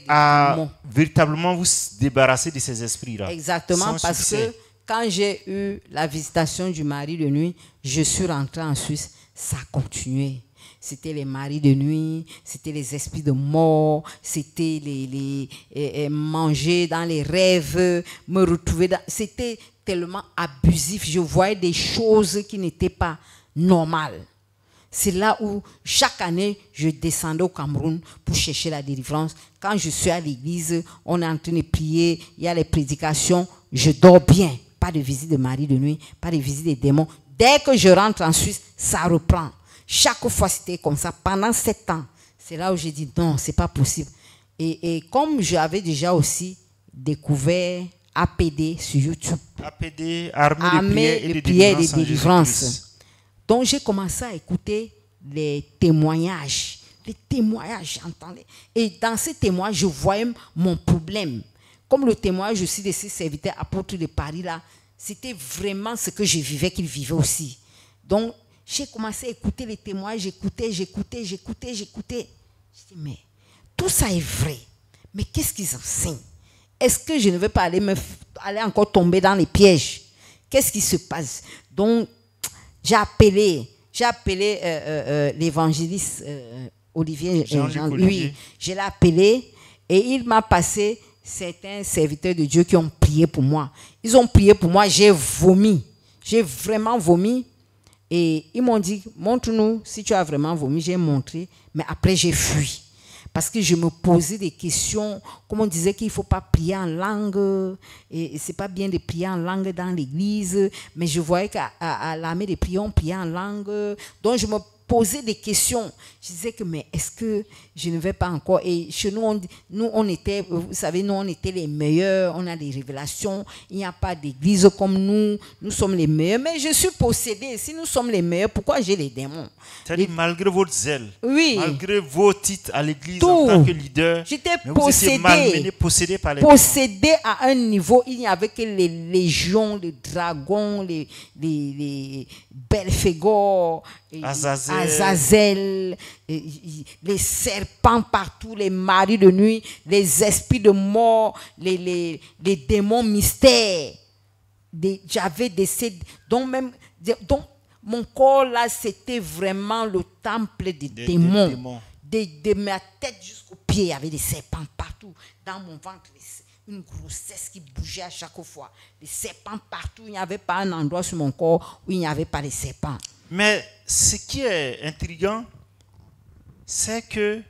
à véritablement vous débarrasser de ces esprits-là. Exactement, parce que quand j'ai eu la visitation du mari de nuit, je suis rentrée en Suisse, ça a continué. C'était les maris de nuit, c'était les esprits de mort, c'était les manger dans les rêves, me retrouver dans... C'était tellement abusif. Je voyais des choses qui n'étaient pas normales. C'est là où chaque année, je descendais au Cameroun pour chercher la délivrance. Quand je suis à l'église, on est en train de prier, il y a les prédications, je dors bien. Pas de visite de mari de nuit, pas de visite des démons. Dès que je rentre en Suisse, ça reprend. Chaque fois, c'était comme ça. Pendant 7 ans, c'est là où j'ai dit non, c'est pas possible. Et comme j'avais déjà aussi découvert APD sur YouTube. APD, Armée de prière et de délivrance. Donc, j'ai commencé à écouter les témoignages. Les témoignages, j'entendais. Et dans ces témoignages, je voyais mon problème. Comme le témoignage aussi de ces serviteurs apôtres de Paris, là, c'était vraiment ce que je vivais, qu'ils vivaient aussi. Donc, j'ai commencé à écouter les témoignages, j'écoutais. Je dis, mais tout ça est vrai. Mais qu'est-ce qu'ils enseignent? Est-ce que je ne vais pas aller encore tomber dans les pièges? Qu'est-ce qui se passe? Donc, j'ai appelé l'évangéliste Olivier Jean-Louis. Je l'ai appelé et il m'a passé certains serviteurs de Dieu qui ont prié pour moi. Ils ont prié pour moi, j'ai vomi. J'ai vraiment vomi. Et ils m'ont dit, montre-nous si tu as vraiment vomi. J'ai montré, mais après j'ai fui. parce que je me posais des questions. Comme on disait qu'il ne faut pas prier en langue, et c'est pas bien de prier en langue dans l'église, mais je voyais qu'à l'armée de prière, on priait en langue. Donc je me posais des questions. Je disais que, mais est-ce que je ne vais pas encore? Et chez nous, on était, vous savez, nous, on était les meilleurs, on a des révélations. Il n'y a pas d'église comme nous sommes les meilleurs. Mais je suis possédée. Si nous sommes les meilleurs, pourquoi j'ai les démons? C'est-à-dire, malgré votre zèle, Oui. malgré vos titres à l'église Tout. en tant que leader, J'étais mais vous étiez malmené, possédé par les démons. possédé à un niveau, il n'y avait que les légions, les dragons, les Belphégor, Azazel, les serpents partout, les maris de nuit, les esprits de mort, les démons mystères. J'avais donc mon corps là, c'était vraiment le temple des démons. De ma tête jusqu'aux pieds, il y avait des serpents partout. Dans mon ventre, une grossesse qui bougeait à chaque fois. Les serpents partout, il n'y avait pas un endroit sur mon corps où il n'y avait pas de serpents. Mais ce qui est intriguant, c'est que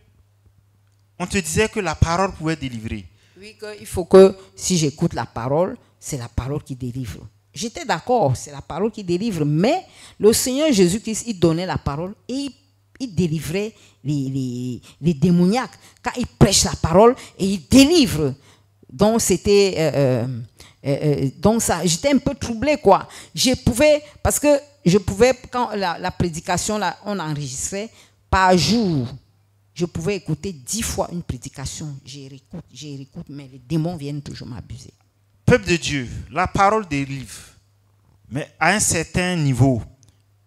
on te disait que la parole pouvait délivrer. Oui, il faut que si j'écoute la parole, c'est la parole qui délivre. J'étais d'accord, c'est la parole qui délivre, mais le Seigneur Jésus-Christ, il donnait la parole et il délivrait les démoniaques. Quand il prêche la parole et il délivre. Donc c'était donc ça, j'étais un peu troublée quoi. Parce que je pouvais, quand la prédication là, on enregistrait par jour, je pouvais écouter 10 fois une prédication. J'ai réécoute, mais les démons viennent toujours m'abuser. Peuple de Dieu, la parole délivre, mais à un certain niveau.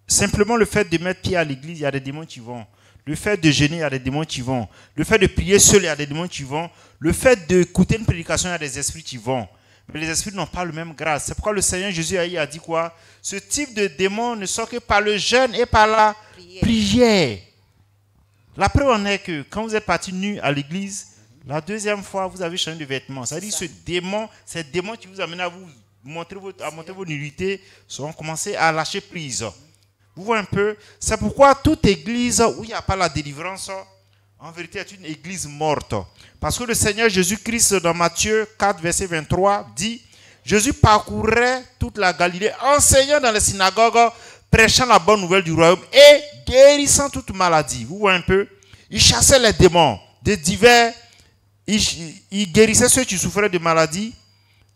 Simplement le fait de mettre pied à l'église, il y a des démons qui vont. Le fait de jeûner, il y a des démons qui vont. Le fait de prier seul, il y a des démons qui vont. Le fait d'écouter une prédication, il y a des esprits qui vont. Mais les esprits n'ont pas le même grade. C'est pourquoi le Seigneur Jésus a dit quoi? Ce type de démon ne sort que par le jeûne et par la prière. La preuve en est que quand vous êtes parti nu à l'église, la deuxième fois, vous avez changé de vêtements. C'est-à-dire que ces démons qui vous amènent à vous montrer vos nullités, seront commencés à lâcher prise. Vous voyez un peu? C'est pourquoi toute église où il n'y a pas la délivrance, en vérité, est une église morte. Parce que le Seigneur Jésus-Christ, dans Matthieu 4, verset 23, dit, Jésus parcourait toute la Galilée, enseignant dans les synagogues, prêchant la bonne nouvelle du royaume et guérissant toute maladie. Vous voyez un peu? Il chassait les démons de divers. Il guérissait ceux qui souffraient de maladies,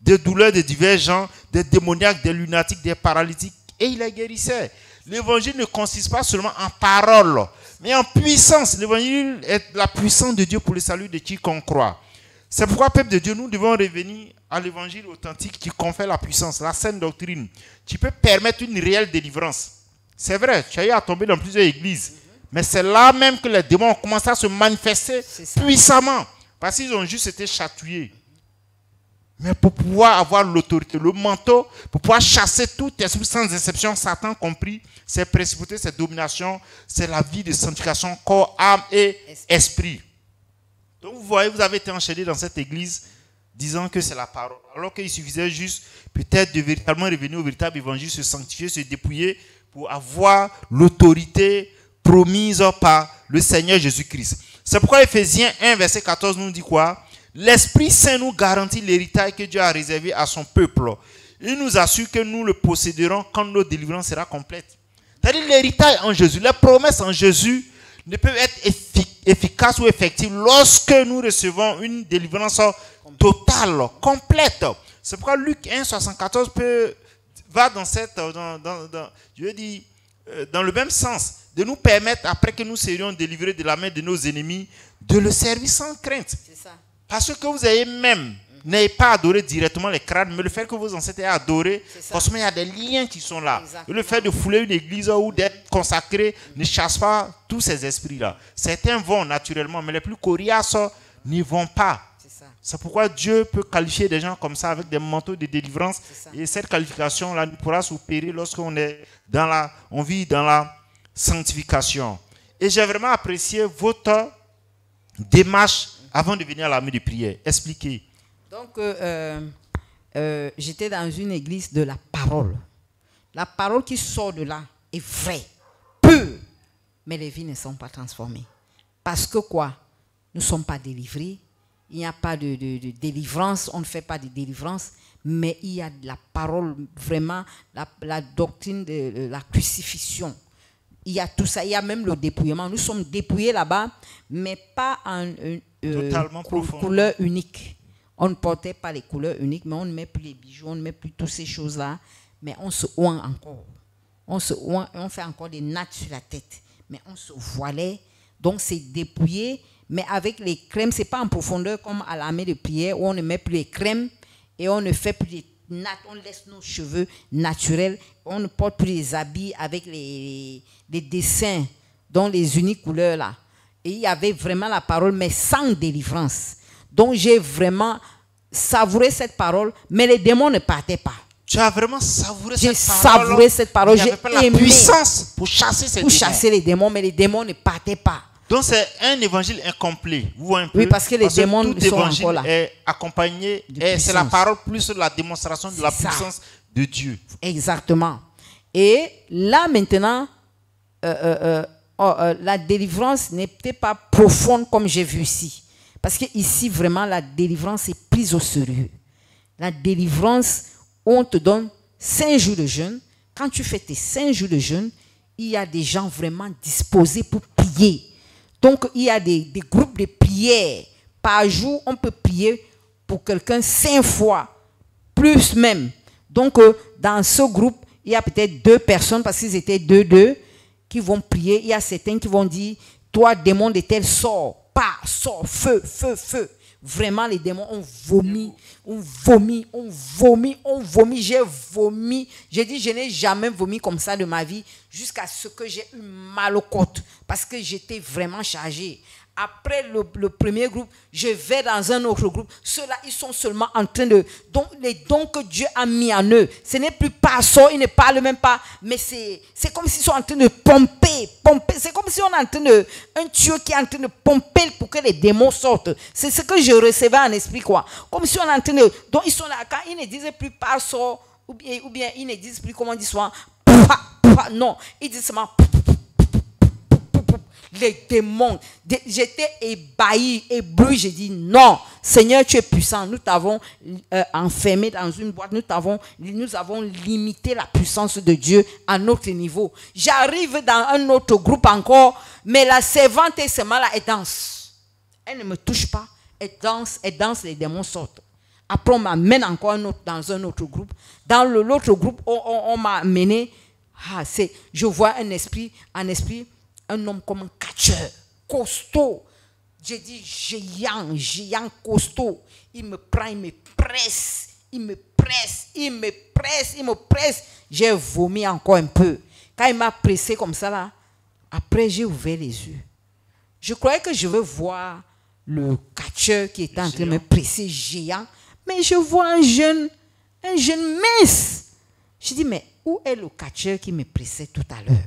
de douleurs de divers genres, des démoniaques, des lunatiques, des paralytiques, et il les guérissait. L'évangile ne consiste pas seulement en parole, mais en puissance. L'évangile est la puissance de Dieu pour le salut de quiconque croit. C'est pourquoi, peuple de Dieu, nous devons revenir à l'évangile authentique qui confère la puissance, la saine doctrine, qui peut permettre une réelle délivrance. C'est vrai, tu as eu à tomber dans plusieurs églises, mais c'est là même que les démons ont commencé à se manifester puissamment, parce qu'ils ont juste été chatouillés. Mais pour pouvoir avoir l'autorité, le manteau, pour pouvoir chasser tout esprit sans exception, Satan compris, ses principautés, ses dominations, c'est la vie de sanctification, corps, âme et esprit. Donc vous voyez, vous avez été enchaîné dans cette église disant que c'est la parole. Alors qu'il suffisait juste peut-être de véritablement revenir au véritable évangile, se sanctifier, se dépouiller pour avoir l'autorité promise par le Seigneur Jésus-Christ. C'est pourquoi Éphésiens 1, verset 14 nous dit quoi? L'Esprit Saint nous garantit l'héritage que Dieu a réservé à son peuple. Il nous assure que nous le posséderons quand notre délivrance sera complète. C'est-à-dire l'héritage en Jésus, les promesses en Jésus ne peuvent être efficaces ou effectives lorsque nous recevons une délivrance totale, complète. C'est pourquoi Luc 1, 74 va dans dans le même sens, de nous permettre, après que nous serions délivrés de la main de nos ennemis, de le servir sans crainte. C'est ça. Parce que vous avez même, n'ayez pas adoré directement les crânes, mais le fait que vos ancêtres aient adoré, forcément il y a des liens qui sont là. Et le fait de fouler une église ou d'être consacré ne chasse pas tous ces esprits-là. Certains vont naturellement, mais les plus coriaces n'y vont pas. C'est pourquoi Dieu peut qualifier des gens comme ça avec des manteaux de délivrance. Et cette qualification-là ne pourra s'opérer lorsqu'on on vit dans la sanctification. Et j'ai vraiment apprécié votre démarche avant de venir à l'armée de prière. Expliquez. Donc, j'étais dans une église de la parole. La parole qui sort de là est vraie, pure, mais les vies ne sont pas transformées. Parce que quoi? nous ne sommes pas délivrés. Il n'y a pas de délivrance, on ne fait pas de délivrance, mais il y a de la parole, vraiment, la doctrine de la crucifixion. Il y a tout ça, il y a même le dépouillement. Nous sommes dépouillés là-bas, mais pas en couleur unique. On ne portait pas les couleurs uniques, mais on ne met plus les bijoux, on ne met plus toutes ces choses-là, mais on se oint encore. On se oint, on fait encore des nattes sur la tête, mais on se voilait, donc c'est dépouillé, mais avec les crèmes, ce n'est pas en profondeur comme à l'armée de prière où on ne met plus les crèmes et on ne fait plus les nattes, on laisse nos cheveux naturels, on ne porte plus les habits avec les dessins, dont les uniques couleurs là. Et il y avait vraiment la parole, mais sans délivrance. Donc j'ai vraiment savouré cette parole, mais les démons ne partaient pas. Tu as vraiment savouré J'ai cette parole. savouré cette parole, j'ai aimé la puissance pour chasser ces démons. Chasser les démons, mais les démons ne partaient pas. Donc c'est un évangile incomplet. Vous voyez un peu? Oui, parce que les démons tout sont encore là. est accompagné, et c'est la parole plus la démonstration de la puissance de Dieu. Exactement. Et là maintenant, la délivrance n'était pas profonde comme j'ai vu ici. Parce que ici vraiment la délivrance est prise au sérieux. La délivrance, on te donne 5 jours de jeûne. Quand tu fais tes 5 jours de jeûne, il y a des gens vraiment disposés pour prier. Donc, il y a des groupes de prière. Par jour, on peut prier pour quelqu'un 5 fois, plus même. Donc, dans ce groupe, il y a peut-être 2 personnes, parce qu'ils étaient 2, qui vont prier. Il y a certains qui vont dire, toi, démon de tel, sors, pas, sors, feu, feu, feu. Vraiment, les démons ont vomi, j'ai vomi. J'ai dit, je n'ai jamais vomi comme ça de ma vie jusqu'à ce que j'ai eu mal aux côtes parce que j'étais vraiment chargée. Après le premier groupe, je vais dans un autre groupe. Ceux-là, ils sont seulement en train de... Donc, les dons que Dieu a mis en eux, ce n'est plus passant, ils ne parlent même pas, mais c'est comme s'ils sont en train de pomper. C'est comme si on est en train de... Un tueur qui est en train de pomper pour que les démons sortent. C'est ce que je recevais en esprit, quoi. Comme si on est en train de... Donc, ils sont là, quand ils ne disent plus passant, ou bien ils ne disent plus, comment on dit souvent, non, ils disent seulement... Les démons, j'étais ébahi, ébloui, j'ai dit non, Seigneur tu es puissant, nous t'avons enfermé dans une boîte, nous avons limité la puissance de Dieu à notre niveau. J'arrive dans un autre groupe encore, mais la servante et ce mal là, elle danse, elle ne me touche pas, elle danse, les démons sortent. Après on m'amène encore dans un autre groupe, dans l'autre groupe on m'a amené, je vois un esprit, un homme comme un catcheur, costaud. J'ai dit, géant, costaud. Il me prend, il me presse. J'ai vomi encore un peu. Quand il m'a pressé comme ça, là, après j'ai ouvert les yeux. Je croyais que je veux voir le catcheur qui était en train de me presser, géant. Mais je vois un jeune mince. Je dis, mais où est le catcheur qui me pressait tout à l'heure?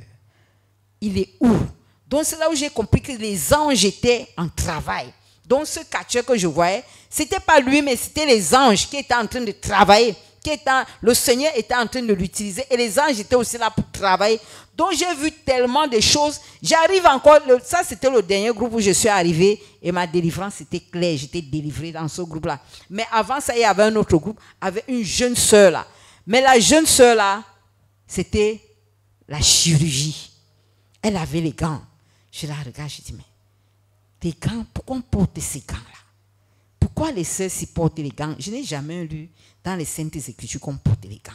Il est où? Donc c'est là où j'ai compris que les anges étaient en travail. Donc ce catcheur que je voyais, ce n'était pas lui, mais c'était les anges qui étaient en train de travailler. Le Seigneur était en train de l'utiliser et les anges étaient aussi là pour travailler. Donc j'ai vu tellement de choses. J'arrive encore, ça c'était le dernier groupe où je suis arrivé et ma délivrance était claire. J'étais délivrée dans ce groupe-là. Mais avant ça, il y avait un autre groupe avec une jeune sœur là. Mais la jeune sœur là, c'était la chirurgie. Elle avait les gants. Je la regarde, je dis, mais les gants, pourquoi on porte ces gants-là? Pourquoi les sœurs s'y portent les gants? Je n'ai jamais lu dans les Saintes Écritures qu'on porte les gants.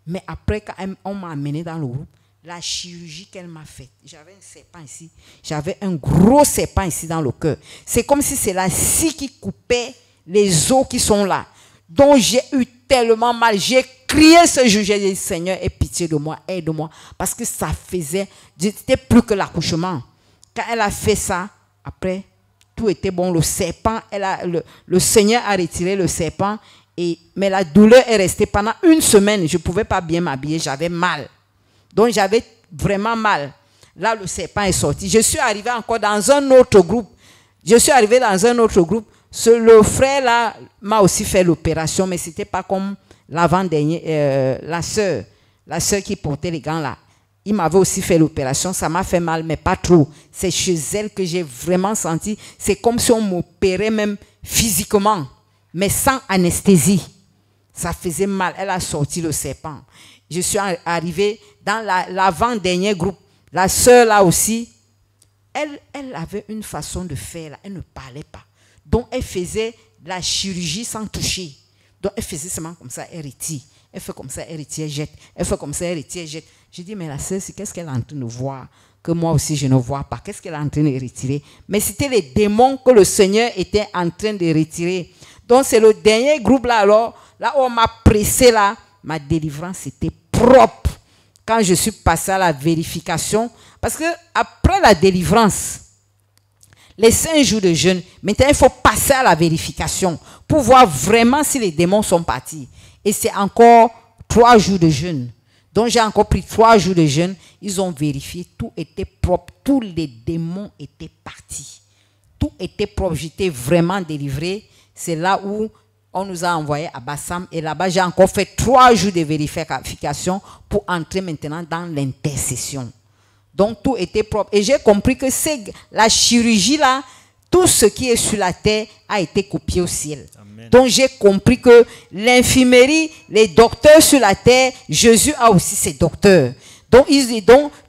Mais après, quand on m'a amené dans le groupe, la chirurgie qu'elle m'a faite, j'avais un serpent ici, j'avais un gros serpent ici dans le cœur. C'est comme si c'est la scie qui coupait les os qui sont là. Donc j'ai eu tellement mal, j'ai crié ce jour, j'ai dit, Seigneur, aie pitié de moi, aide-moi, parce que ça faisait, c'était plus que l'accouchement. Quand elle a fait ça, après, tout était bon. Le serpent, le Seigneur a retiré le serpent, mais la douleur est restée pendant 1 semaine. Je ne pouvais pas bien m'habiller, j'avais mal. Donc j'avais vraiment mal. Là, le serpent est sorti. Je suis arrivé encore dans un autre groupe. Le frère là m'a aussi fait l'opération, mais ce n'était pas comme l'avant-dernier. La sœur qui portait les gants là. il m'avait aussi fait l'opération, ça m'a fait mal, mais pas trop. C'est chez elle que j'ai vraiment senti, c'est comme si on m'opérait même physiquement, mais sans anesthésie. Ça faisait mal, elle a sorti le serpent. Je suis arrivée dans l'avant-dernier groupe. La sœur là aussi, elle avait une façon de faire, là. Elle ne parlait pas. Donc elle faisait la chirurgie sans toucher. Donc elle faisait seulement comme ça, elle retire. Elle fait comme ça, elle retire, elle jette. Elle fait comme ça, elle retire, elle jette. Je dis, mais la sœur, qu'est-ce qu'elle est en train de voir que moi aussi je ne vois pas? Qu'est-ce qu'elle est en train de retirer? Mais c'était les démons que le Seigneur était en train de retirer. Donc c'est le dernier groupe là, alors, là où on m'a pressé là, ma délivrance était propre. Quand je suis passé à la vérification, parce que après la délivrance, les 5 jours de jeûne, maintenant il faut passer à la vérification pour voir vraiment si les démons sont partis. Et c'est encore 3 jours de jeûne. Donc j'ai encore pris 3 jours de jeûne. Ils ont vérifié, tout était propre. Tous les démons étaient partis. Tout était propre. J'étais vraiment délivré. C'est là où on nous a envoyé à Bassam. Et là-bas, j'ai encore fait 3 jours de vérification pour entrer maintenant dans l'intercession. Donc tout était propre. Et j'ai compris que c'est la chirurgie là, tout ce qui est sur la terre a été copié au ciel. Amen. Donc j'ai compris que l'infirmerie, les docteurs sur la terre, Jésus a aussi ses docteurs. Donc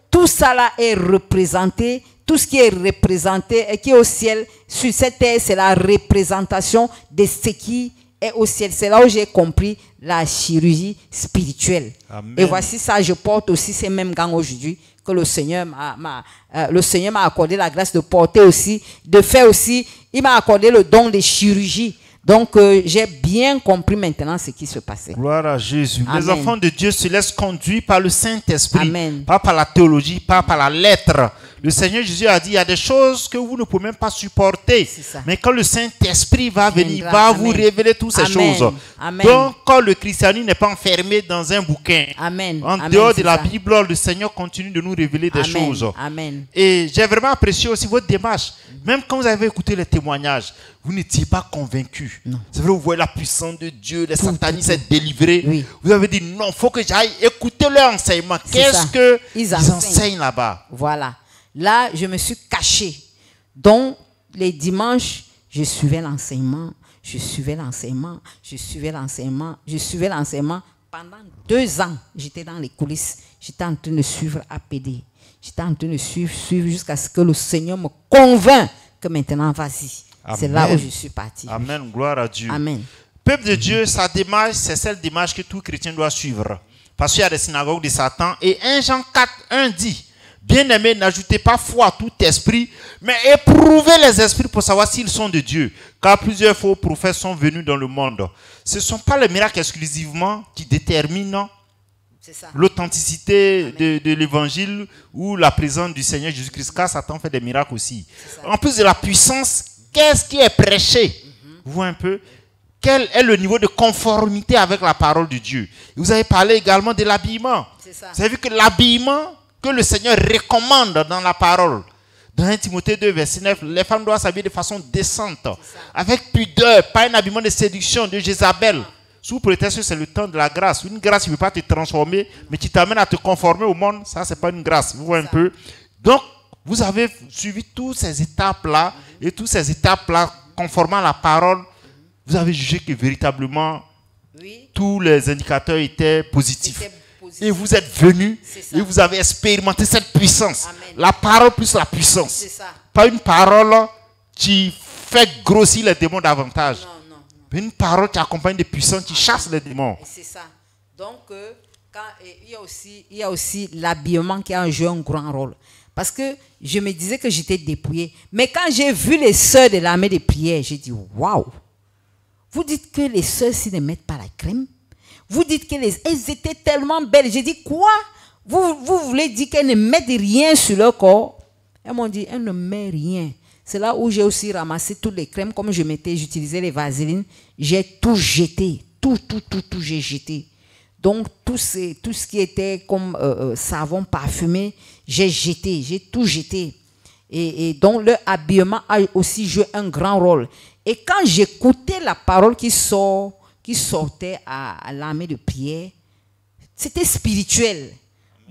tout ça là est représenté, tout ce qui est représenté et qui est au ciel, sur cette terre, c'est la représentation de ce qui est au ciel. C'est là où j'ai compris la chirurgie spirituelle. Amen. Et voici ça, je porte aussi ces mêmes gants aujourd'hui que le Seigneur m'a accordé la grâce de porter aussi, de faire aussi. Il m'a accordé le don de chirurgie. Donc, j'ai bien compris maintenant ce qui se passait. Gloire à Jésus. Amen. Les enfants de Dieu se laissent conduire par le Saint-Esprit, Amen. pas par la théologie, pas par la lettre. Le Seigneur Jésus a dit, il y a des choses que vous ne pouvez même pas supporter. Mais quand le Saint-Esprit va venir, il va vous révéler toutes ces choses. Amen. Donc, quand le christianisme n'est pas enfermé dans un bouquin, Amen. en dehors de la Bible, le Seigneur continue de nous révéler des choses. Amen. Et j'ai vraiment apprécié aussi votre démarche. Même quand vous avez écouté les témoignages, vous n'étiez pas convaincu. C'est vrai, vous voyez la puissance de Dieu, les satanistes être délivrés. Oui. Vous avez dit non, il faut que j'aille écouter leur enseignement. Qu'est-ce qu'ils enseignent là-bas? Voilà. Là, je me suis caché. Donc, les dimanches, je suivais l'enseignement, je suivais l'enseignement, je suivais l'enseignement, je suivais l'enseignement. Pendant 2 ans, j'étais dans les coulisses. J'étais en train de suivre APD. J'étais en train de suivre jusqu'à ce que le Seigneur me convainc que maintenant, vas-y. C'est là où je suis parti. Amen. Gloire à Dieu. Amen. Peuple de Dieu, sa démarche, c'est celle démarche que tout chrétien doit suivre. Parce qu'il y a des synagogues de Satan. Et 1 Jean 4, 1 dit, bien-aimés, n'ajoutez pas foi à tout esprit, mais éprouvez les esprits pour savoir s'ils sont de Dieu. Car plusieurs faux prophètes sont venus dans le monde. Ce ne sont pas les miracles exclusivement qui déterminent l'authenticité de l'évangile ou la présence du Seigneur Jésus-Christ, car Satan fait des miracles aussi. En plus de la puissance, qu'est-ce qui est prêché? Vous voyez un peu? Quel est le niveau de conformité avec la parole de Dieu? Vous avez parlé également de l'habillement. Vous avez vu que l'habillement que le Seigneur recommande dans la parole, dans 1 Timothée 2, verset 9, les femmes doivent s'habiller de façon décente, avec pudeur, pas un habillement de séduction, de Jézabel. Sous prétexte que c'est le temps de la grâce. Une grâce qui ne veut pas te transformer, mais qui t'amène à te conformer au monde, ça, c'est pas une grâce. Vous voyez un peu? Donc, vous avez suivi toutes ces étapes-là, et toutes ces étapes-là, conformant à la parole, vous avez jugé que véritablement, tous les indicateurs étaient positifs. Et vous êtes venus, et vous avez expérimenté cette puissance. Amen. La parole plus la puissance. Pas une parole qui fait grossir les démons davantage. Non. Une parole qui accompagne des puissances, qui chasse les démons. C'est ça. Donc, il y a aussi l'habillement qui a joué un grand rôle. Parce que je me disais que j'étais dépouillée. Mais quand j'ai vu les sœurs de l'armée de prière, j'ai dit, waouh! Vous dites que les sœurs ne mettent pas la crème? Vous dites qu'elles étaient tellement belles. J'ai dit, quoi? Vous voulez dire qu'elles ne mettent rien sur leur corps? Elles m'ont dit, elles ne mettent rien. C'est là où j'ai aussi ramassé toutes les crèmes. Comme j'utilisais les vaselines, j'ai tout jeté. Tout, j'ai jeté. Donc, tout ce qui était comme savon parfumé, j'ai tout jeté. Et donc, le habillement a aussi joué un grand rôle. Et quand j'écoutais la parole qui sortait à l'armée de prière, c'était spirituel.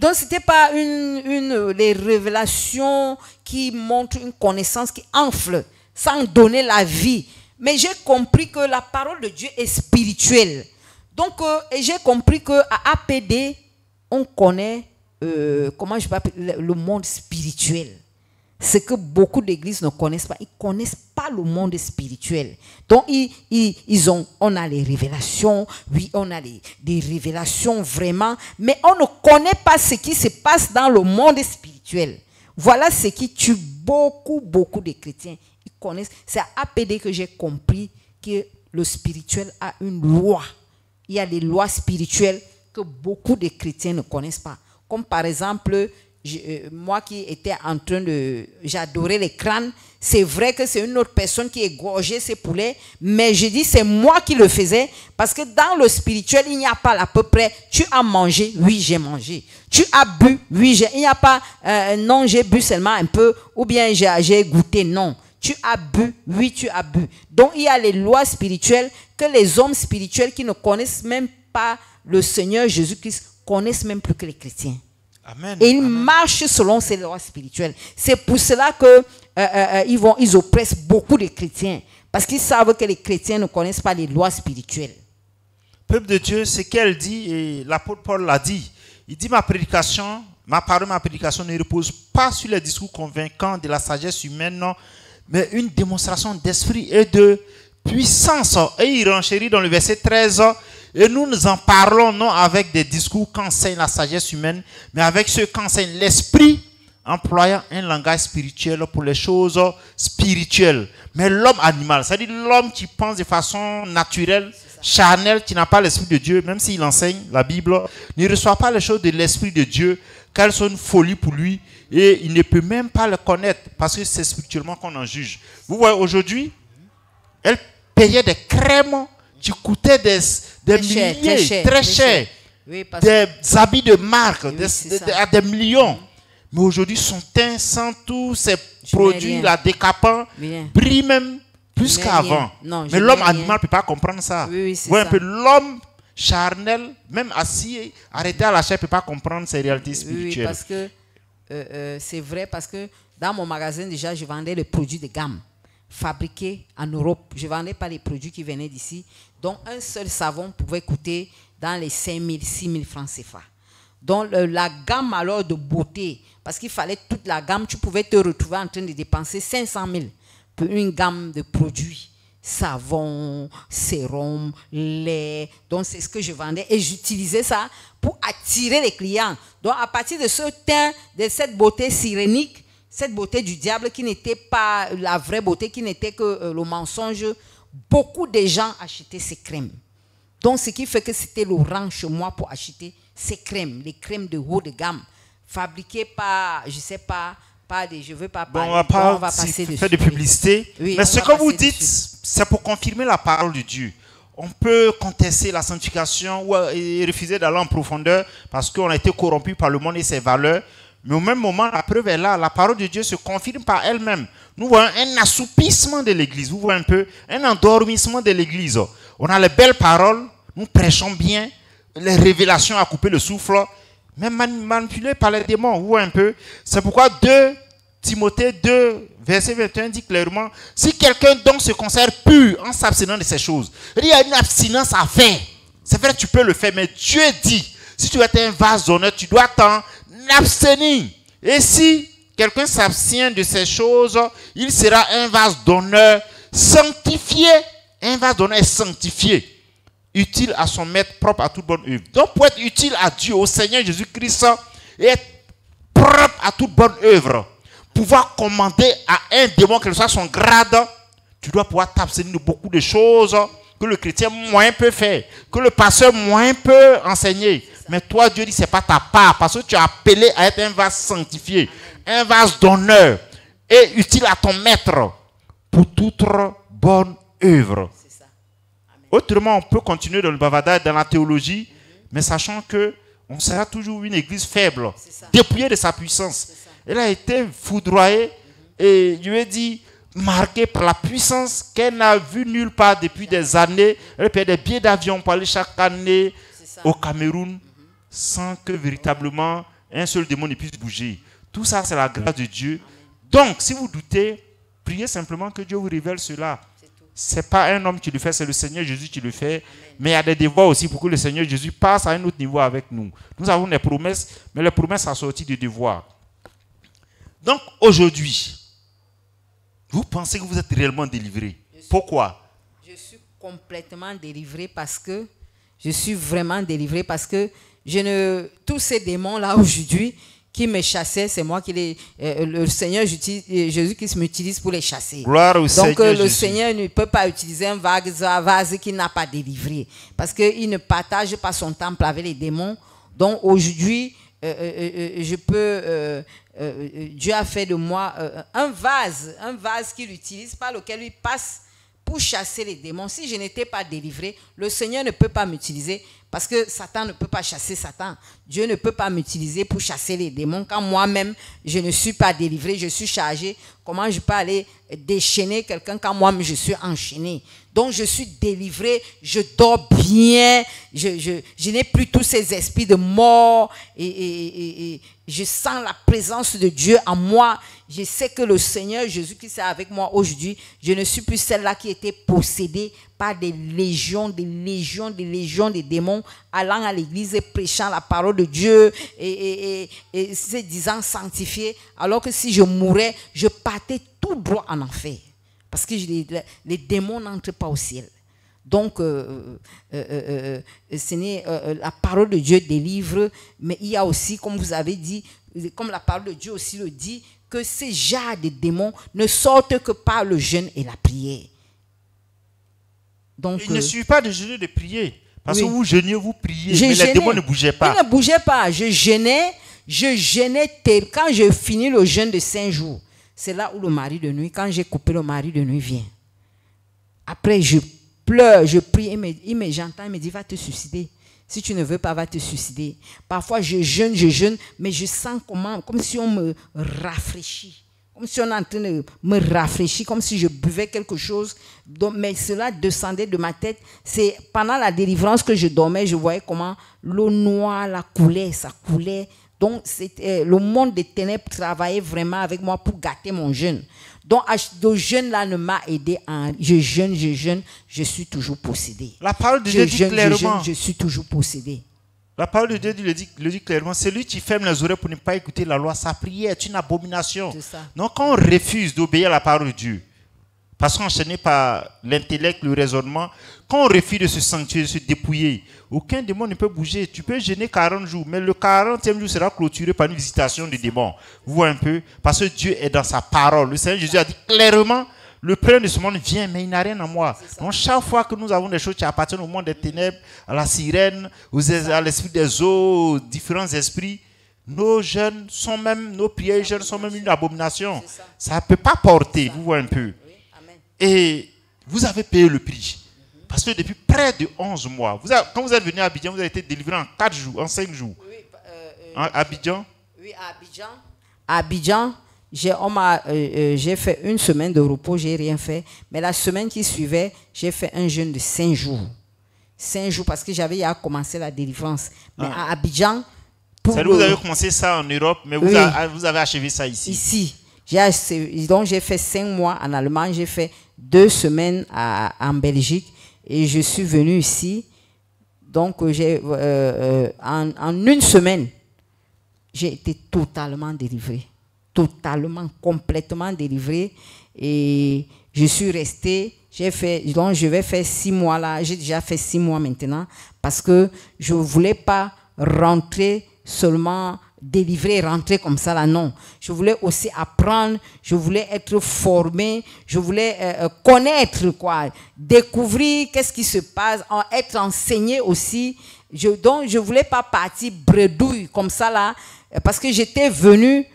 Donc, ce n'était pas les révélations qui montrent une connaissance qui enfle sans donner la vie. Mais j'ai compris que la parole de Dieu est spirituelle. Donc, et j'ai compris qu'à APD, on connaît, comment je peux appeler, le monde spirituel. Ce que beaucoup d'églises ne connaissent pas. Ils ne connaissent pas le monde spirituel. Donc, on a les révélations. Oui, on a des révélations vraiment. Mais on ne connaît pas ce qui se passe dans le monde spirituel. Voilà ce qui tue beaucoup de chrétiens. Ils connaissent. C'est à APD que j'ai compris que le spirituel a une loi. Il y a des lois spirituelles que beaucoup de chrétiens ne connaissent pas. Comme par exemple... moi qui étais en train de... J'adorais les crânes. C'est vrai que c'est une autre personne qui égorgeait ces poulets. Mais je dis c'est moi qui le faisais. Parce que dans le spirituel, il n'y a pas à peu près... Tu as mangé? Oui, j'ai mangé. Tu as bu? Oui, il n'y a pas... non, j'ai bu seulement un peu. Ou bien j'ai goûté. Non. Tu as bu? Oui, tu as bu. Donc, il y a les lois spirituelles que les hommes spirituels qui ne connaissent même pas le Seigneur Jésus-Christ connaissent même plus que les chrétiens. Amen. Et ils marchent selon ces lois spirituelles. C'est pour cela que ils oppressent beaucoup de chrétiens. Parce qu'ils savent que les chrétiens ne connaissent pas les lois spirituelles. Peuple de Dieu, ce qu'elle dit, et l'apôtre Paul l'a dit. Il dit ma prédication ne repose pas sur les discours convaincants de la sagesse humaine, non, mais une démonstration d'esprit et de puissance. Et il renchérit dans le verset 13. Et nous en parlons non avec des discours qu'enseigne la sagesse humaine, mais avec ceux qu'enseigne l'esprit, employant un langage spirituel pour les choses spirituelles. Mais l'homme animal, c'est-à-dire l'homme qui pense de façon naturelle, charnelle, qui n'a pas l'esprit de Dieu, même s'il enseigne la Bible, ne reçoit pas les choses de l'esprit de Dieu, car elles sont une folie pour lui, et il ne peut même pas le connaître, parce que c'est spirituellement qu'on en juge. Vous voyez, aujourd'hui, elle payait des crèmes qui coûtaient des milliers, très cher. Oui, des habits de marque, oui, des millions. Mais aujourd'hui, son teint, sans tous ces produits, la décapant, brille même plus qu'avant. Mais l'homme animal ne peut pas comprendre ça. Oui, un peu l'homme charnel, même assis, arrêté à la chair, ne peut pas comprendre ces réalités spirituelles. Oui, parce que c'est vrai, parce que dans mon magasin, déjà, je vendais les produits de gamme fabriqués en Europe. Je ne vendais pas les produits qui venaient d'ici. Donc, un seul savon pouvait coûter dans les 5 000, 6 000 francs CFA. Donc, la gamme alors de beauté, parce qu'il fallait toute la gamme, tu pouvais te retrouver en train de dépenser 500 000 pour une gamme de produits. Savon, sérum, lait. Donc, c'est ce que je vendais. Et j'utilisais ça pour attirer les clients. Donc, à partir de ce teint, de cette beauté sirénique, cette beauté du diable qui n'était pas la vraie beauté, qui n'était que le mensonge, beaucoup de gens achetaient ces crèmes. Donc, ce qui fait que c'était le rang chez moi pour acheter ces crèmes, les crèmes de haut de gamme, fabriquées par, je ne sais pas, je ne veux pas parler. Bon, on va passer dessus. Faire de publicité. Oui, mais ce que vous dites, c'est pour confirmer la parole de Dieu. On peut contester la sanctification ou refuser d'aller en profondeur parce qu'on a été corrompu par le monde et ses valeurs. Mais au même moment, la preuve est là. La parole de Dieu se confirme par elle-même. Nous voyons un assoupissement de l'Église. Vous voyez un peu un endormissement de l'Église. On a les belles paroles. Nous prêchons bien. Les révélations à couper le souffle. Mais manipulés par les démons. Vous voyez un peu. C'est pourquoi 2 Timothée 2, verset 21 dit clairement, si quelqu'un donc se conserve pur en s'abstenant de ces choses, il y a une abstinence à faire. C'est vrai que tu peux le faire, mais Dieu dit, si tu veux être un vase d'honneur, tu dois t'en abstenir. Et si quelqu'un s'abstient de ces choses, il sera un vase d'honneur sanctifié. Un vase d'honneur est sanctifié, utile à son maître, propre à toute bonne œuvre. Donc pour être utile à Dieu, au Seigneur Jésus-Christ, et être propre à toute bonne œuvre, pouvoir commander à un démon, quel que soit son grade, tu dois pouvoir t'abstenir de beaucoup de choses que le chrétien moyen peut faire, que le pasteur moyen peut enseigner. Mais toi, Dieu dit, ce n'est pas ta part, parce que tu es appelé à être un vase sanctifié, un vase d'honneur, et utile à ton maître pour toute bonne œuvre. Autrement, on peut continuer dans le bavardage, dans la théologie, mais sachant que on sera toujours une église faible, dépouillée de sa puissance. Elle a été foudroyée et je lui ai dit, marquée par la puissance qu'elle n'a vue nulle part depuis des années. Elle paye des billets d'avion pour aller chaque année au Cameroun sans que véritablement un seul démon ne puisse bouger. Tout ça, c'est la grâce de Dieu. Donc, si vous doutez, priez simplement que Dieu vous révèle cela. Ce n'est pas un homme qui le fait, c'est le Seigneur Jésus qui le fait. Mais il y a des devoirs aussi pour que le Seigneur Jésus passe à un autre niveau avec nous. Nous avons des promesses, mais les promesses sont sorties de devoirs. Donc, aujourd'hui, vous pensez que vous êtes réellement délivré. Pourquoi? Je suis complètement délivré parce que je suis vraiment délivré parce que tous ces démons-là aujourd'hui qui me chassaient, c'est moi qui le Seigneur Jésus-Christ m'utilise pour les chasser. Gloire au Seigneur Donc le Jésus. Seigneur ne peut pas utiliser un vase qu'il n'a pas délivré parce qu'il ne partage pas son temple avec les démons. Donc aujourd'hui, Dieu a fait de moi un vase qu'il utilise par lequel il passe pour chasser les démons. Si je n'étais pas délivré, le Seigneur ne peut pas m'utiliser parce que Satan ne peut pas chasser Satan. Dieu ne peut pas m'utiliser pour chasser les démons quand moi-même je ne suis pas délivré, je suis chargé. Comment je peux aller déchaîner quelqu'un quand moi-même je suis enchaîné? Donc je suis délivré, je dors bien, je n'ai plus tous ces esprits de mort et je sens la présence de Dieu en moi. Je sais que le Seigneur Jésus-Christ est avec moi aujourd'hui. Je ne suis plus celle-là qui était possédée par des légions de démons allant à l'église et prêchant la parole de Dieu et se disant sanctifié. Alors que si je mourais, je partais tout droit en enfer. Parce que les démons n'entrent pas au ciel. Donc, la parole de Dieu délivre, mais il y a aussi, comme vous avez dit, comme la parole de Dieu aussi le dit, que ces genres de démons ne sortent que par le jeûne et la prière. Donc, il ne suffit pas de jeûner, de prier. Parce oui. que vous jeûniez, vous priez, Je mais jeûnais. les démons ne bougeaient pas. Ils ne bougeaient pas. Je jeûnais. Quand je finis le jeûne de 5 jours, c'est là où le mari de nuit, quand j'ai coupé le mari de nuit, vient. Après, je pleure, je prie, j'entends, il me dit, va te suicider. Si tu ne veux pas, va te suicider. Parfois, je jeûne, mais je sens comme si on me rafraîchit. Comme si on est en train de me rafraîchir, comme si je buvais quelque chose. Donc, mais cela descendait de ma tête. C'est pendant la délivrance que je dormais, je voyais comment l'eau noire ça coulait. Donc, le monde des ténèbres travaillait vraiment avec moi pour gâter mon jeûne. Donc, le jeûne-là ne m'a aidé. Je jeûne, je suis toujours possédé. La parole de Dieu dit clairement. Je suis toujours possédé. La parole de Dieu le dit clairement. Celui qui ferme les oreilles pour ne pas écouter la loi, sa prière est une abomination. C'est ça. Donc, quand on refuse d'obéir à la parole de Dieu, parce qu'enchaîné par l'intellect, le raisonnement, quand on refuse de se sanctuer, de se dépouiller, aucun démon ne peut bouger. Tu peux jeûner 40 jours, mais le 40e jour sera clôturé par une visitation des démons. Vous voyez un peu? Parce que Dieu est dans sa parole. Le Seigneur Jésus a dit clairement, le prince de ce monde vient, mais il n'a rien en moi. Donc chaque fois que nous avons des choses qui appartiennent au monde des ténèbres, à la sirène, à l'esprit des eaux, aux différents esprits, nos jeûnes sont même, nos prières jeûnes sont même une abomination. Ça ne peut pas porter, vous voyez un peu. Et vous avez payé le prix. Parce que depuis près de 11 mois, quand vous êtes venu à Abidjan, vous avez été délivré en 4 jours, en 5 jours. Oui, Abidjan? Oui, à Abidjan. À Abidjan, j'ai fait une semaine de repos, j'ai rien fait. Mais la semaine qui suivait, j'ai fait un jeûne de 5 jours. 5 jours parce que j'avais commencé la délivrance. Mais à Abidjan... Vous avez commencé ça en Europe, mais vous avez achevé ça ici. Ici. Donc j'ai fait 5 mois en Allemagne, j'ai fait 2 semaines en Belgique et je suis venu ici. Donc en une semaine, j'ai été totalement délivré. Totalement, complètement délivré. Et je suis resté, donc je vais faire 6 mois là, j'ai déjà fait 6 mois maintenant parce que je ne voulais pas rentrer seulement délivrer et rentrer comme ça là, non. Je voulais aussi apprendre, je voulais être formé, je voulais connaître quoi, découvrir qu'est-ce qui se passe, être enseigné aussi. Donc je voulais pas partir bredouille comme ça là, parce que j'étais venu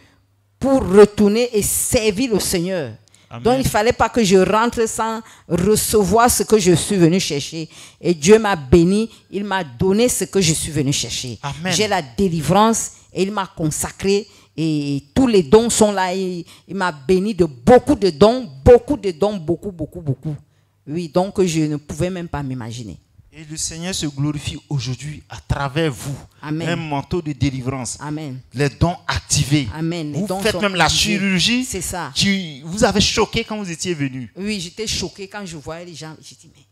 pour retourner et servir le Seigneur. Amen. Donc il ne fallait pas que je rentre sans recevoir ce que je suis venu chercher. Et Dieu m'a béni, il m'a donné ce que je suis venu chercher. J'ai la délivrance et il m'a consacré et tous les dons sont là. Il m'a béni de beaucoup de dons, beaucoup. Oui, donc je ne pouvais même pas m'imaginer. Et le Seigneur se glorifie aujourd'hui à travers vous. Amen. Un manteau de délivrance. Amen. Les dons activés. Amen. Les Vous dons faites sont même la activés. chirurgie. C'est ça. Vous avez choqué quand vous étiez venu. Oui, j'étais choquée quand je voyais les gens. J'ai dit, mais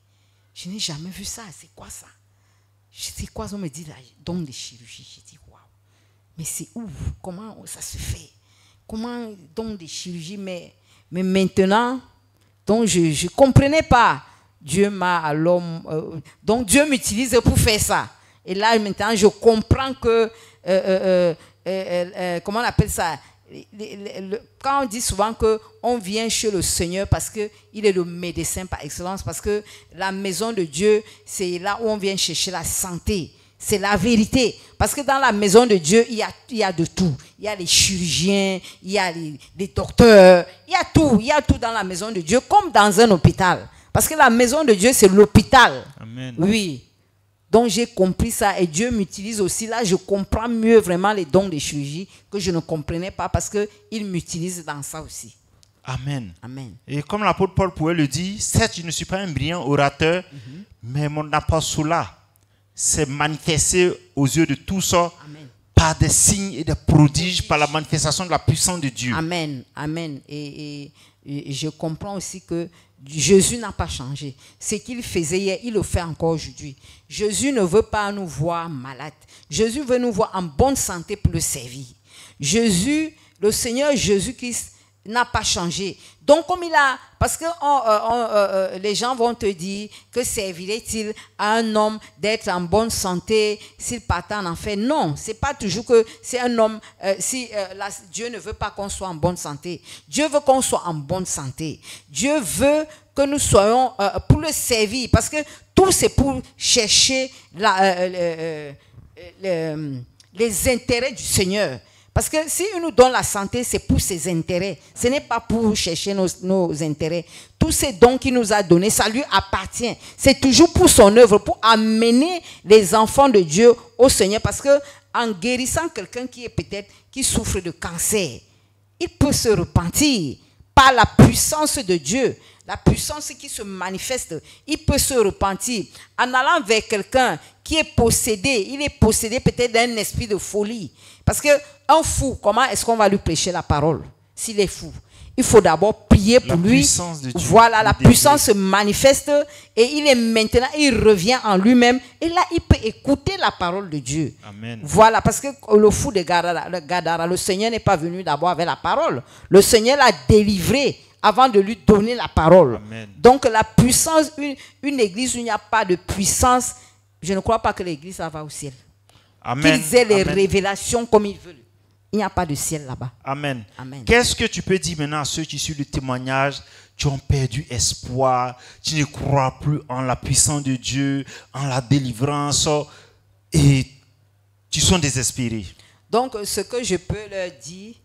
je n'ai jamais vu ça. C'est quoi ça? C'est quoi? On me dit, là, don de chirurgie. J'ai dit, waouh. Mais c'est où? Comment ça se fait? Comment don de chirurgie? Mais maintenant, donc je ne comprenais pas. Dieu m'a alors... donc Dieu m'utilise pour faire ça. Et là, maintenant, je comprends que... comment on appelle ça? Quand on dit souvent qu'on vient chez le Seigneur parce qu'il est le médecin par excellence, parce que la maison de Dieu, c'est là où on vient chercher la santé. C'est la vérité. Parce que dans la maison de Dieu, il y a de tout. Il y a les chirurgiens, il y a les docteurs, il y a tout dans la maison de Dieu, comme dans un hôpital. Parce que la maison de Dieu, c'est l'hôpital. Amen. Oui. Donc j'ai compris ça et Dieu m'utilise aussi. Là, je comprends mieux vraiment les dons de chirurgie que je ne comprenais pas parce qu'il m'utilise dans ça aussi. Amen. Amen. Et comme l'apôtre Paul pouvait le dire, certes, je ne suis pas un brillant orateur, mais mon apostolat s'est manifesté aux yeux de tous Amen. par des signes et des prodiges, par la manifestation de la puissance de Dieu. Amen. Amen. Et je comprends aussi que Jésus n'a pas changé. Ce qu'il faisait hier, il le fait encore aujourd'hui. Jésus ne veut pas nous voir malades. Jésus veut nous voir en bonne santé pour le servir. Jésus, le Seigneur Jésus-Christ n'a pas changé. Donc comme il a... Parce que les gens vont te dire que servirait-il à un homme d'être en bonne santé s'il partait en enfer? Non, c'est pas toujours que c'est un homme... Dieu ne veut pas qu'on soit en bonne santé. Dieu veut qu'on soit en bonne santé. Dieu veut que nous soyons pour le servir. Parce que tout c'est pour chercher les intérêts du Seigneur. Parce que s'il nous donne la santé, c'est pour ses intérêts. Ce n'est pas pour chercher nos intérêts. Tous ces dons qu'il nous a donnés, ça lui appartient. C'est toujours pour son œuvre, pour amener les enfants de Dieu au Seigneur. Parce que en guérissant quelqu'un qui souffre de cancer, il peut se repentir par la puissance de Dieu. La puissance qui se manifeste, il peut se repentir. En allant vers quelqu'un qui est possédé, il est possédé peut-être d'un esprit de folie. Parce qu'un fou, comment est-ce qu'on va lui prêcher la parole s'il est fou? Il faut d'abord prier pour lui. Voilà, la puissance se manifeste et il est maintenant, il revient en lui-même et là, il peut écouter la parole de Dieu. Amen. Voilà, parce que le fou de Gadara, le Seigneur n'est pas venu d'abord avec la parole. Le Seigneur l'a délivré avant de lui donner la parole. Amen. Donc la puissance, une église où il n'y a pas de puissance, je ne crois pas que l'église va au ciel. Amen. Qu'ils aient les Amen. révélations comme ils veulent. Il n'y a pas de ciel là-bas. Amen. Amen. Qu'est-ce que tu peux dire maintenant à ceux qui suivent le témoignage, qui ont perdu espoir, qui ne croient plus en la puissance de Dieu, en la délivrance, et qui sont désespérés? Donc ce que je peux leur dire,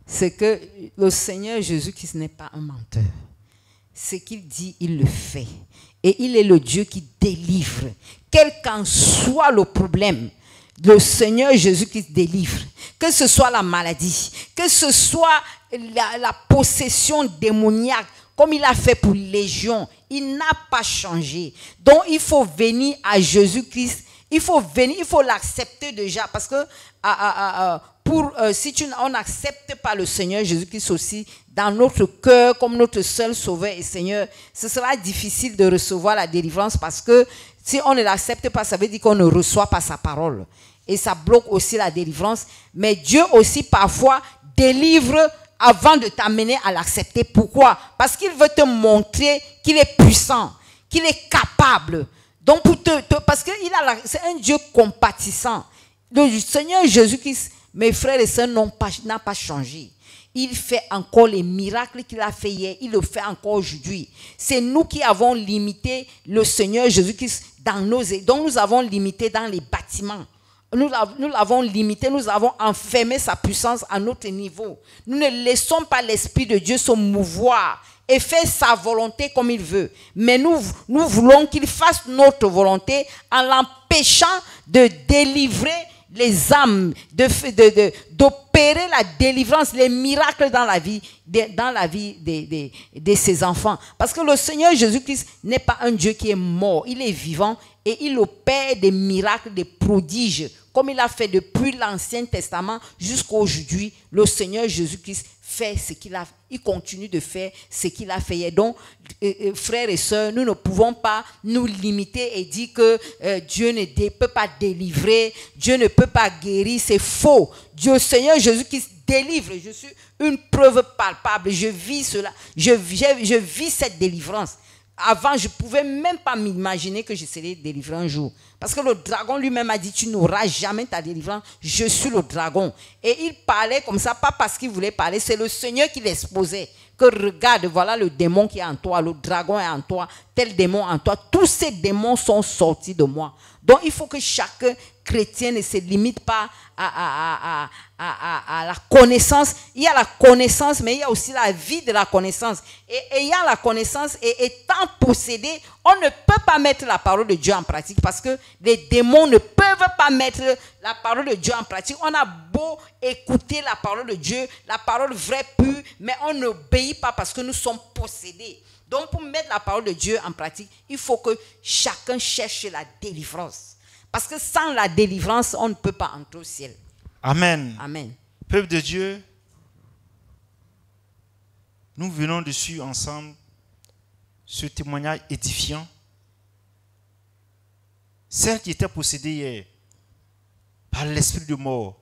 c'est que le Seigneur Jésus-Christ n'est pas un menteur. Ce qu'il dit, il le fait. Et il est le Dieu qui délivre. Quel qu'en soit le problème, le Seigneur Jésus-Christ délivre. Que ce soit la maladie, que ce soit la possession démoniaque, comme il a fait pour Légion, il n'a pas changé. Donc il faut venir à Jésus-Christ. Il faut venir, il faut l'accepter déjà. Parce que si on n'accepte pas le Seigneur Jésus-Christ aussi dans notre cœur comme notre seul Sauveur et Seigneur, ce sera difficile de recevoir la délivrance parce que si on ne l'accepte pas, ça veut dire qu'on ne reçoit pas sa parole. Et ça bloque aussi la délivrance. Mais Dieu aussi parfois délivre avant de t'amener à l'accepter. Pourquoi? Parce qu'il veut te montrer qu'il est puissant, qu'il est capable. Donc parce que c'est un Dieu compatissant. Le Seigneur Jésus-Christ, mes frères et sœurs, n'a pas changé. Il fait encore les miracles qu'il a fait hier. Il le fait encore aujourd'hui. C'est nous qui avons limité le Seigneur Jésus-Christ dans nos... Donc nous avons limité dans les bâtiments. Nous l'avons limité, nous avons enfermé sa puissance à notre niveau. Nous ne laissons pas l'Esprit de Dieu se mouvoir et faire sa volonté comme il veut. Mais nous voulons qu'il fasse notre volonté en l'empêchant de délivrer les âmes, d'opérer la délivrance, les miracles dans la vie de ses enfants. Parce que le Seigneur Jésus-Christ n'est pas un Dieu qui est mort, il est vivant et il opère des miracles, des prodiges, comme il a fait depuis l'Ancien Testament jusqu'à aujourd'hui. Le Seigneur Jésus-Christ fait ce qu'il a fait. Il continue de faire ce qu'il a fait. Et donc, frères et sœurs, nous ne pouvons pas nous limiter et dire que Dieu ne peut pas délivrer, Dieu ne peut pas guérir. C'est faux. Dieu, Seigneur Jésus-Christ délivre. Je suis une preuve palpable. Je vis cela. Je vis cette délivrance. Avant, je ne pouvais même pas m'imaginer que je serais délivré un jour. Parce que le dragon lui-même a dit, tu n'auras jamais ta délivrance. Je suis le dragon. Et il parlait comme ça, pas parce qu'il voulait parler. C'est le Seigneur qui l'exposait. Que regarde, voilà le démon qui est en toi, le dragon est en toi, tel démon en toi. Tous ces démons sont sortis de moi. Donc, il faut que chaque chrétien ne se limite pas à la connaissance. Il y a la connaissance, mais il y a aussi la vie de la connaissance. Et ayant la connaissance et étant possédé, on ne peut pas mettre la parole de Dieu en pratique parce que les démons ne peuvent pas mettre la parole de Dieu en pratique. On a beau écouter la parole de Dieu, la parole vraie, pure, mais on n'obéit pas parce que nous sommes possédés. Donc, pour mettre la parole de Dieu en pratique, il faut que chacun cherche la délivrance. Parce que sans la délivrance, on ne peut pas entrer au ciel. Amen. Amen. Peuple de Dieu, nous venons de suivre ensemble ce témoignage édifiant. Celle qui était possédée hier par l'esprit de mort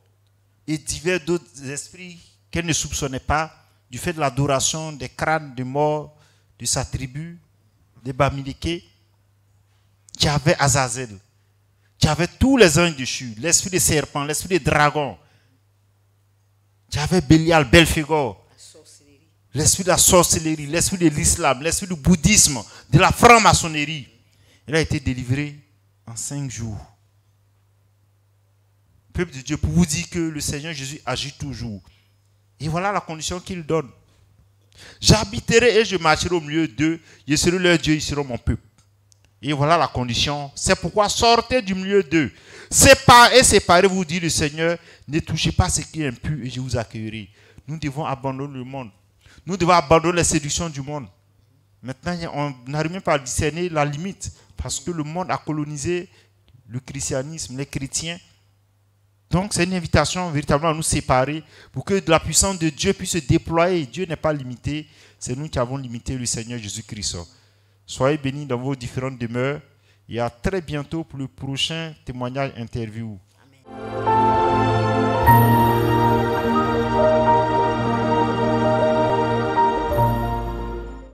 et divers d'autres esprits qu'elle ne soupçonnait pas du fait de l'adoration des crânes de mort de sa tribu, des Bamilékés, qui avait Azazel, qui avait tous les anges déchus, l'esprit des serpents, l'esprit des dragons, qui avait Bélial, Belphégor, l'esprit de la sorcellerie, l'esprit de l'islam, l'esprit du bouddhisme, de la franc-maçonnerie. Il a été délivré en 5 jours. Peuple de Dieu, pour vous dire que le Seigneur Jésus agit toujours. Et voilà la condition qu'il donne. J'habiterai et je marcherai au milieu d'eux, je serai leur Dieu, ils seront mon peuple. Et voilà la condition. C'est pourquoi sortez du milieu d'eux. Séparez-vous, dit le Seigneur. Ne touchez pas ce qui est impur et je vous accueillerai. Nous devons abandonner le monde. Nous devons abandonner les séductions du monde. Maintenant, on n'arrive même pas à discerner la limite. Parce que le monde a colonisé le christianisme, les chrétiens. Donc, c'est une invitation véritablement à nous séparer pour que la puissance de Dieu puisse se déployer. Dieu n'est pas limité. C'est nous qui avons limité le Seigneur Jésus-Christ. Soyez bénis dans vos différentes demeures et à très bientôt pour le prochain témoignage interview. Amen.